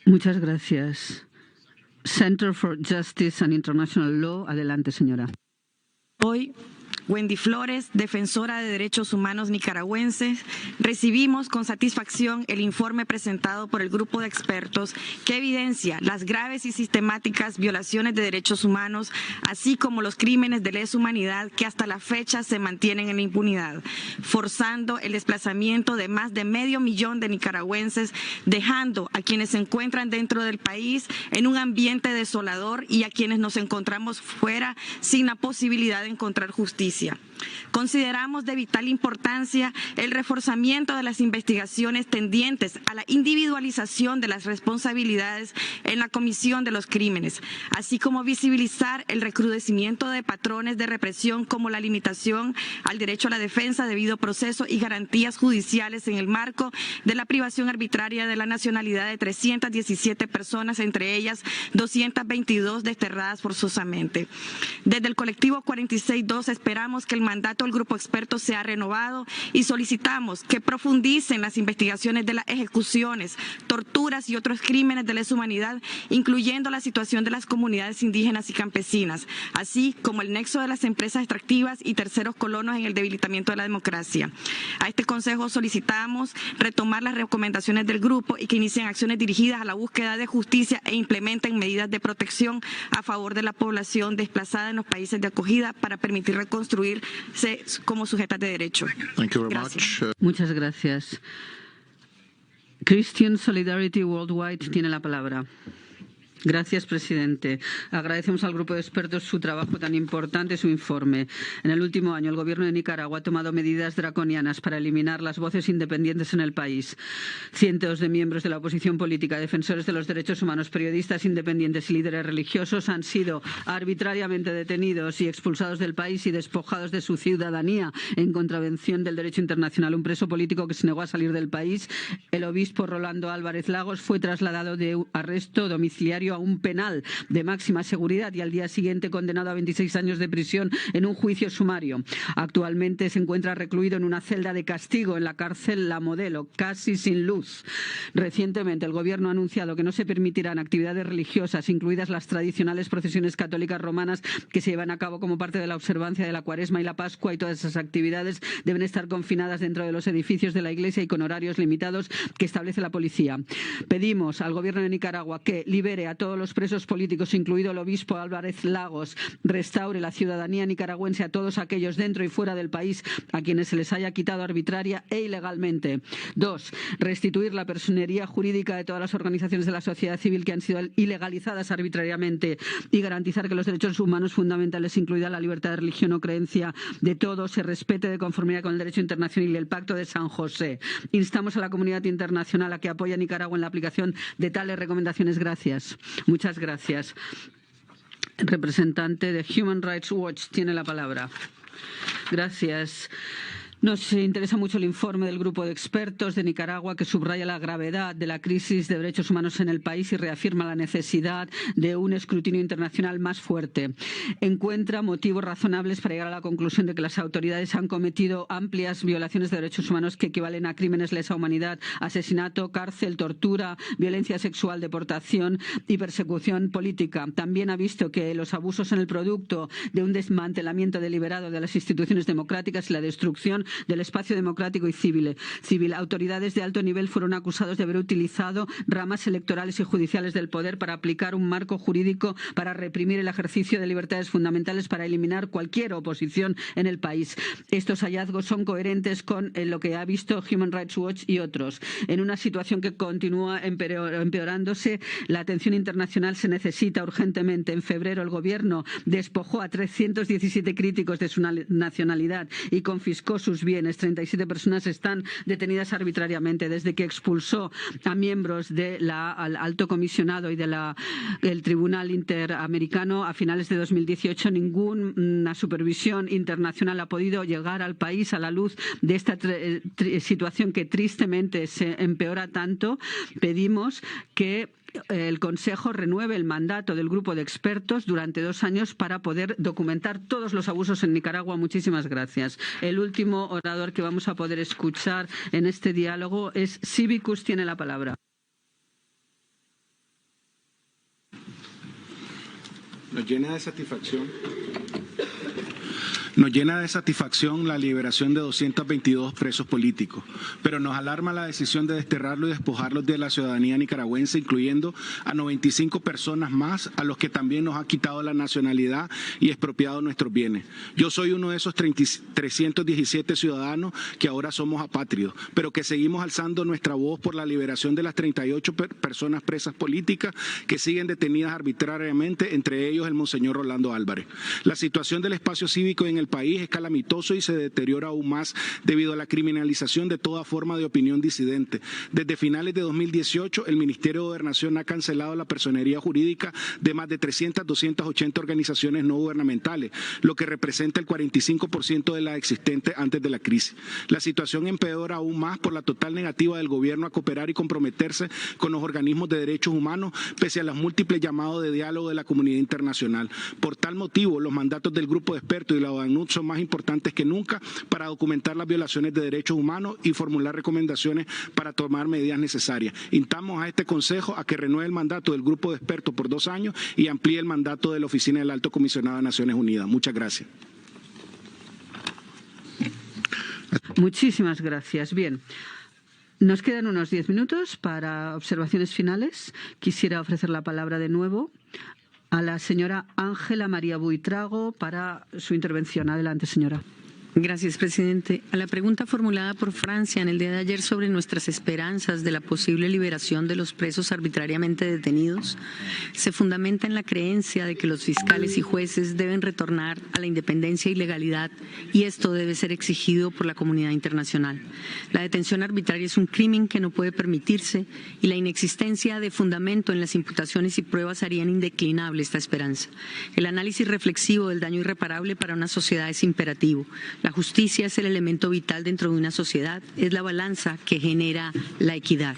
Muchas gracias. Center for Justice and International Law. Adelante, señora. Hoy, Wendy Flores, defensora de derechos humanos nicaragüenses, recibimos con satisfacción el informe presentado por el grupo de expertos que evidencia las graves y sistemáticas violaciones de derechos humanos, así como los crímenes de lesa humanidad que hasta la fecha se mantienen en la impunidad, forzando el desplazamiento de más de 500,000 de nicaragüenses, dejando a quienes se encuentran dentro del país en un ambiente desolador y a quienes nos encontramos fuera sin la posibilidad de encontrar justicia. Consideramos de vital importancia el reforzamiento de las investigaciones tendientes a la individualización de las responsabilidades en la comisión de los crímenes, así como visibilizar el recrudecimiento de patrones de represión como la limitación al derecho a la defensa, debido proceso y garantías judiciales en el marco de la privación arbitraria de la nacionalidad de 317 personas, entre ellas 222 desterradas forzosamente. Desde el colectivo 46.2 esperamos que el mandato del grupo experto sea renovado y solicitamos que profundicen las investigaciones de las ejecuciones, torturas y otros crímenes de lesa humanidad, incluyendo la situación de las comunidades indígenas y campesinas, así como el nexo de las empresas extractivas y terceros colonos en el debilitamiento de la democracia. A este Consejo solicitamos retomar las recomendaciones del grupo y que inicien acciones dirigidas a la búsqueda de justicia e implementen medidas de protección a favor de la población desplazada en los países de acogida para permitir reconstruirse como sujetas de derecho. Muchas gracias. Christian Solidarity Worldwide tiene la palabra. Gracias, presidente. Agradecemos al grupo de expertos su trabajo tan importante, su informe. En el último año, el Gobierno de Nicaragua ha tomado medidas draconianas para eliminar las voces independientes en el país. Cientos de miembros de la oposición política, defensores de los derechos humanos, periodistas independientes y líderes religiosos han sido arbitrariamente detenidos y expulsados del país y despojados de su ciudadanía en contravención del derecho internacional. Un preso político que se negó a salir del país, el obispo Rolando Álvarez Lagos, fue trasladado de arresto domiciliario a un penal de máxima seguridad y al día siguiente condenado a 26 años de prisión en un juicio sumario. Actualmente se encuentra recluido en una celda de castigo en la cárcel La Modelo, casi sin luz. Recientemente el Gobierno ha anunciado que no se permitirán actividades religiosas, incluidas las tradicionales procesiones católicas romanas que se llevan a cabo como parte de la observancia de la Cuaresma y la Pascua, y todas esas actividades deben estar confinadas dentro de los edificios de la Iglesia y con horarios limitados que establece la policía. Pedimos al Gobierno de Nicaragua que libere a todos los presos políticos, incluido el obispo Álvarez Lagos, restaure la ciudadanía nicaragüense a todos aquellos dentro y fuera del país a quienes se les haya quitado arbitraria e ilegalmente. 2. Restituir la personería jurídica de todas las organizaciones de la sociedad civil que han sido ilegalizadas arbitrariamente y garantizar que los derechos humanos fundamentales, incluida la libertad de religión o creencia de todos, se respete de conformidad con el derecho internacional y el Pacto de San José. Instamos a la comunidad internacional a que apoye a Nicaragua en la aplicación de tales recomendaciones. Gracias. Muchas gracias. El representante de Human Rights Watch tiene la palabra. Gracias. Nos interesa mucho el informe del Grupo de Expertos de Nicaragua que subraya la gravedad de la crisis de derechos humanos en el país y reafirma la necesidad de un escrutinio internacional más fuerte. Encuentra motivos razonables para llegar a la conclusión de que las autoridades han cometido amplias violaciones de derechos humanos que equivalen a crímenes de lesa humanidad, asesinato, cárcel, tortura, violencia sexual, deportación y persecución política. También ha visto que los abusos son el producto de un desmantelamiento deliberado de las instituciones democráticas y la destrucción del espacio democrático y civil. Autoridades de alto nivel fueron acusados de haber utilizado ramas electorales y judiciales del poder para aplicar un marco jurídico para reprimir el ejercicio de libertades fundamentales, para eliminar cualquier oposición en el país. Estos hallazgos son coherentes con lo que ha visto Human Rights Watch y otros. En una situación que continúa empeorándose, la atención internacional se necesita urgentemente. En febrero, el gobierno despojó a 317 críticos de su nacionalidad y confiscó sus bienes. 37 personas están detenidas arbitrariamente. Desde que expulsó a miembros del Alto Comisionado y del Tribunal Interamericano a finales de 2018, ninguna supervisión internacional ha podido llegar al país a la luz de esta situación que tristemente se empeora tanto. Pedimos que el Consejo renueve el mandato del grupo de expertos durante 2 años para poder documentar todos los abusos en Nicaragua. Muchísimas gracias. El último orador que vamos a poder escuchar en este diálogo es Cívicus. Tiene la palabra. Nos llena de satisfacción la liberación de 222 presos políticos, pero nos alarma la decisión de desterrarlos y despojarlos de la ciudadanía nicaragüense, incluyendo a 95 personas más, a los que también nos ha quitado la nacionalidad y expropiado nuestros bienes. Yo soy uno de esos 317 ciudadanos que ahora somos apátridos, pero que seguimos alzando nuestra voz por la liberación de las 38 personas presas políticas que siguen detenidas arbitrariamente, entre ellos el monseñor Rolando Álvarez. La situación del espacio cívico en el país es calamitoso y se deteriora aún más debido a la criminalización de toda forma de opinión disidente. Desde finales de 2018, el Ministerio de Gobernación ha cancelado la personería jurídica de más de 280 organizaciones no gubernamentales, lo que representa el 45% de las existentes antes de la crisis. La situación empeora aún más por la total negativa del gobierno a cooperar y comprometerse con los organismos de derechos humanos, pese a los múltiples llamados de diálogo de la comunidad internacional. Por tal motivo, los mandatos del grupo de expertos y la OANUD son más importantes que nunca para documentar las violaciones de derechos humanos y formular recomendaciones para tomar medidas necesarias. Instamos a este Consejo a que renueve el mandato del grupo de expertos por 2 años y amplíe el mandato de la Oficina del Alto Comisionado de Naciones Unidas. Muchas gracias. Muchísimas gracias. Bien. Nos quedan unos 10 minutos para observaciones finales. Quisiera ofrecer la palabra de nuevo a la señora Ángela María Buitrago para su intervención. Adelante, señora. Gracias, presidente. A la pregunta formulada por Francia en el día de ayer sobre nuestras esperanzas de la posible liberación de los presos arbitrariamente detenidos, se fundamenta en la creencia de que los fiscales y jueces deben retornar a la independencia y legalidad, y esto debe ser exigido por la comunidad internacional. La detención arbitraria es un crimen que no puede permitirse, y la inexistencia de fundamento en las imputaciones y pruebas harían indeclinable esta esperanza. El análisis reflexivo del daño irreparable para una sociedad es imperativo. La justicia es el elemento vital dentro de una sociedad, es la balanza que genera la equidad.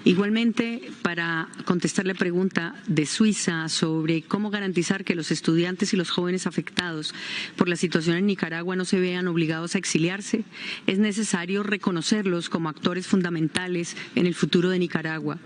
Igualmente, para contestar la pregunta de Suiza sobre cómo garantizar que los estudiantes y los jóvenes afectados por la situación en Nicaragua no se vean obligados a exiliarse, es necesario reconocerlos como actores fundamentales en el futuro de Nicaragua,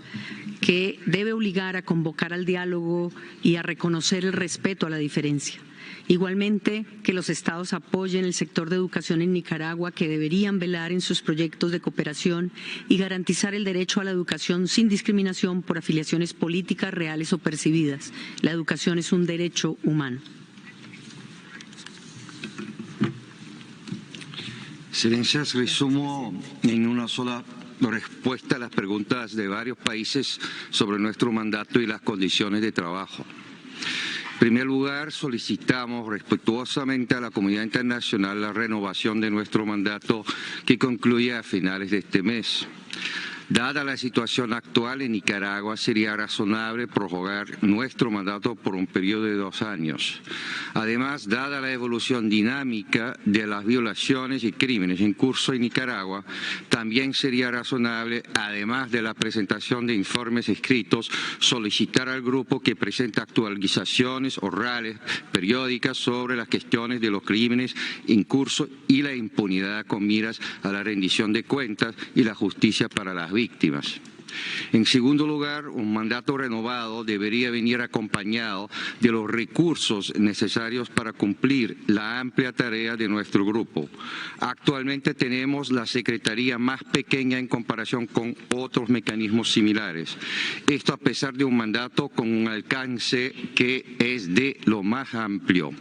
que debe obligar a convocar al diálogo y a reconocer el respeto a la diferencia. Igualmente, que los estados apoyen el sector de educación en Nicaragua, que deberían velar en sus proyectos de cooperación y garantizar el derecho a la educación sin discriminación por afiliaciones políticas reales o percibidas. La educación es un derecho humano. Excelencias, resumo en una sola respuesta a las preguntas de varios países sobre nuestro mandato y las condiciones de trabajo. En primer lugar, solicitamos respetuosamente a la comunidad internacional la renovación de nuestro mandato que concluye a finales de este mes. Dada la situación actual en Nicaragua, sería razonable prorrogar nuestro mandato por un periodo de 2 años. Además, dada la evolución dinámica de las violaciones y crímenes en curso en Nicaragua, también sería razonable, además de la presentación de informes escritos, solicitar al grupo que presente actualizaciones orales periódicas sobre las cuestiones de los crímenes en curso y la impunidad con miras a la rendición de cuentas y la justicia para las víctimas. En segundo lugar, un mandato renovado debería venir acompañado de los recursos necesarios para cumplir la amplia tarea de nuestro grupo. Actualmente tenemos la secretaría más pequeña en comparación con otros mecanismos similares. Esto a pesar de un mandato con un alcance que es de lo más amplio.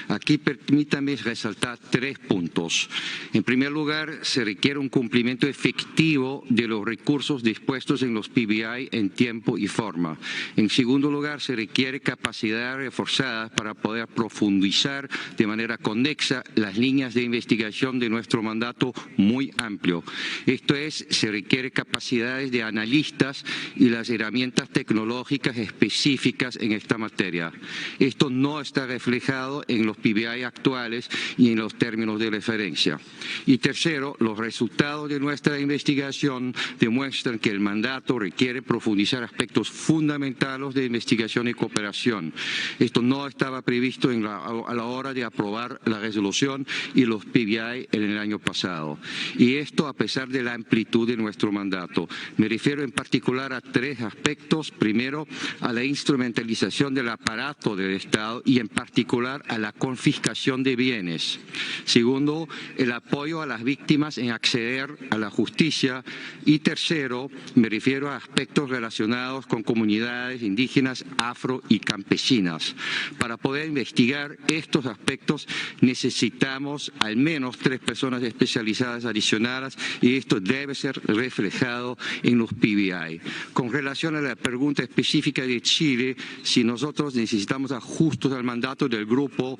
Aquí permítame resaltar 3 puntos. En primer lugar, se requiere un cumplimiento efectivo de los recursos dispuestos en los PBI en tiempo y forma. En segundo lugar, se requiere capacidad reforzada para poder profundizar de manera conexa las líneas de investigación de nuestro mandato muy amplio. Esto es, se requiere capacidades de analistas y las herramientas tecnológicas específicas en esta materia. Esto no está reflejado en los PBI actuales y en los términos de referencia. Y tercero, los resultados de nuestra investigación demuestran que el mandato requiere profundizar aspectos fundamentales de investigación y cooperación. Esto no estaba previsto a la hora de aprobar la resolución y los PBI en el año pasado. Y esto a pesar de la amplitud de nuestro mandato. Me refiero en particular a 3 aspectos. Primero, a la instrumentalización del aparato del Estado y en particular a la confiscación de bienes. Segundo, el apoyo a las víctimas en acceder a la justicia. Y tercero, me refiero a aspectos relacionados con comunidades indígenas, afro y campesinas. Para poder investigar estos aspectos necesitamos al menos 3 personas especializadas adicionales y esto debe ser reflejado en los PBI. Con relación a la pregunta específica de Chile, si nosotros necesitamos ajustes al mandato del grupo,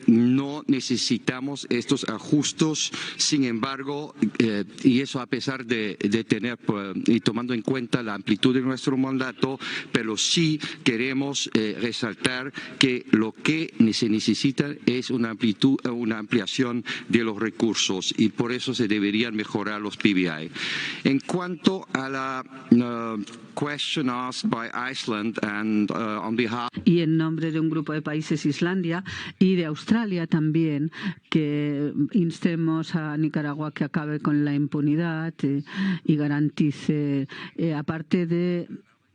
no necesitamos estos ajustes. Sin embargo, y eso a pesar de tener y tomando en cuenta la amplitud de nuestro mandato, pero sí queremos resaltar que lo que se necesita es una ampliación de los recursos y por eso se deberían mejorar los PBI. En cuanto a la question asked by Iceland and on behalf. Y en nombre de un grupo de países, Islandia y de Australia también, que instemos a Nicaragua que acabe con la impunidad y garantice, aparte de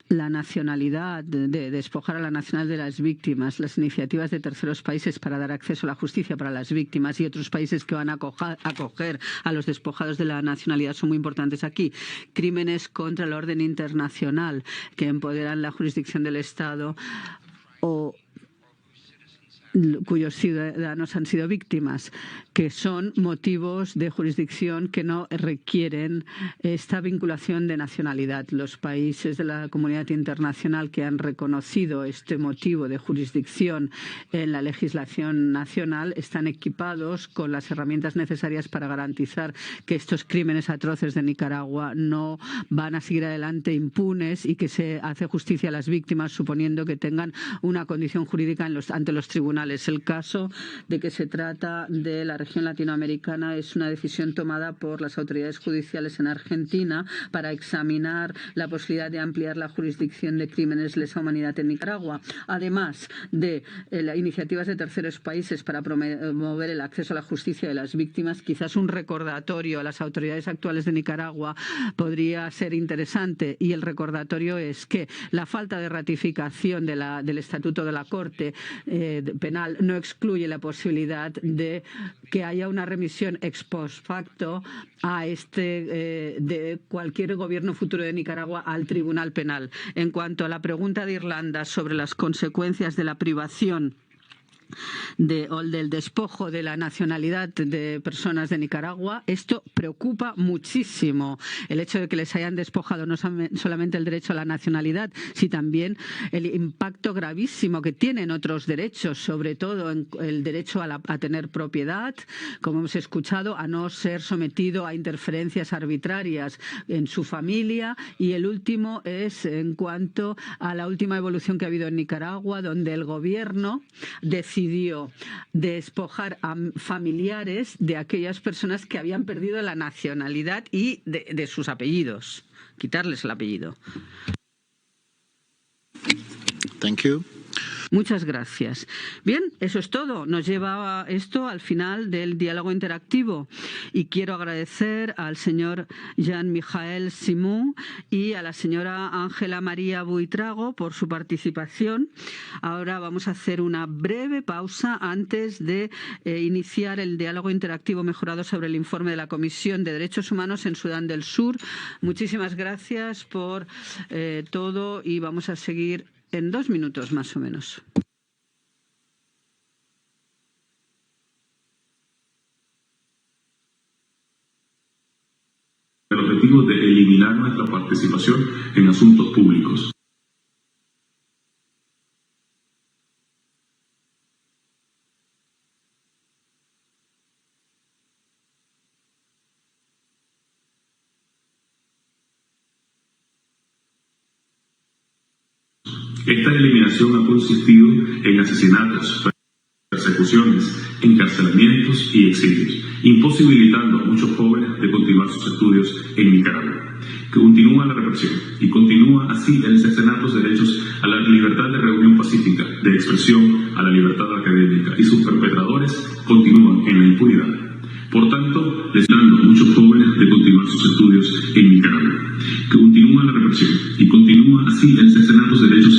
la nacionalidad, de despojar a la nacionalidad de las víctimas, las iniciativas de terceros países para dar acceso a la justicia para las víctimas y otros países que van a acoger a los despojados de la nacionalidad son muy importantes aquí. Crímenes contra el orden internacional que empoderan la jurisdicción del Estado o cuyos ciudadanos han sido víctimas, que son motivos de jurisdicción que no requieren esta vinculación de nacionalidad. Los países de la comunidad internacional que han reconocido este motivo de jurisdicción en la legislación nacional están equipados con las herramientas necesarias para garantizar que estos crímenes atroces de Nicaragua no van a seguir adelante impunes y que se hace justicia a las víctimas suponiendo que tengan una condición jurídica ante los tribunales. El caso de que se trata de la región latinoamericana es una decisión tomada por las autoridades judiciales en Argentina para examinar la posibilidad de ampliar la jurisdicción de crímenes de lesa humanidad en Nicaragua. Además de iniciativas de terceros países para promover el acceso a la justicia de las víctimas, quizás un recordatorio a las autoridades actuales de Nicaragua podría ser interesante y el recordatorio es que la falta de ratificación del Estatuto de la Corte Penal no excluye la posibilidad de que haya una remisión ex post facto a de cualquier gobierno futuro de Nicaragua al Tribunal Penal. En cuanto a la pregunta de Irlanda sobre las consecuencias de la privación del despojo de la nacionalidad de personas de Nicaragua. Esto preocupa muchísimo, el hecho de que les hayan despojado no solamente el derecho a la nacionalidad, sino también el impacto gravísimo que tienen otros derechos, sobre todo en el derecho a tener propiedad, como hemos escuchado, a no ser sometido a interferencias arbitrarias en su familia. Y el último es en cuanto a la última evolución que ha habido en Nicaragua, donde el gobierno decidió despojar a familiares de aquellas personas que habían perdido la nacionalidad y de sus apellidos, quitarles el apellido. Thank you. Muchas gracias. Bien, eso es todo. Nos lleva esto al final del diálogo interactivo. Y quiero agradecer al señor Jean-Michel Simon y a la señora Ángela María Buitrago por su participación. Ahora vamos a hacer una breve pausa antes de iniciar el diálogo interactivo mejorado sobre el informe de la Comisión de Derechos Humanos en Sudán del Sur. Muchísimas gracias por todo y vamos a seguir en 2 minutos más o menos. El objetivo de eliminar nuestra participación en asuntos públicos. Esta eliminación ha consistido en asesinatos, persecuciones, encarcelamientos y exilios, imposibilitando a muchos jóvenes de continuar sus estudios en Nicaragua. Continúa la represión y continúa así el cercenar los derechos a la libertad de reunión pacífica, de expresión, a la libertad académica, y sus perpetradores continúan en la impunidad. Por tanto, lesionando a muchos jóvenes de continuar sus estudios en Nicaragua. Continúa la represión y continúa así el cercenar los derechos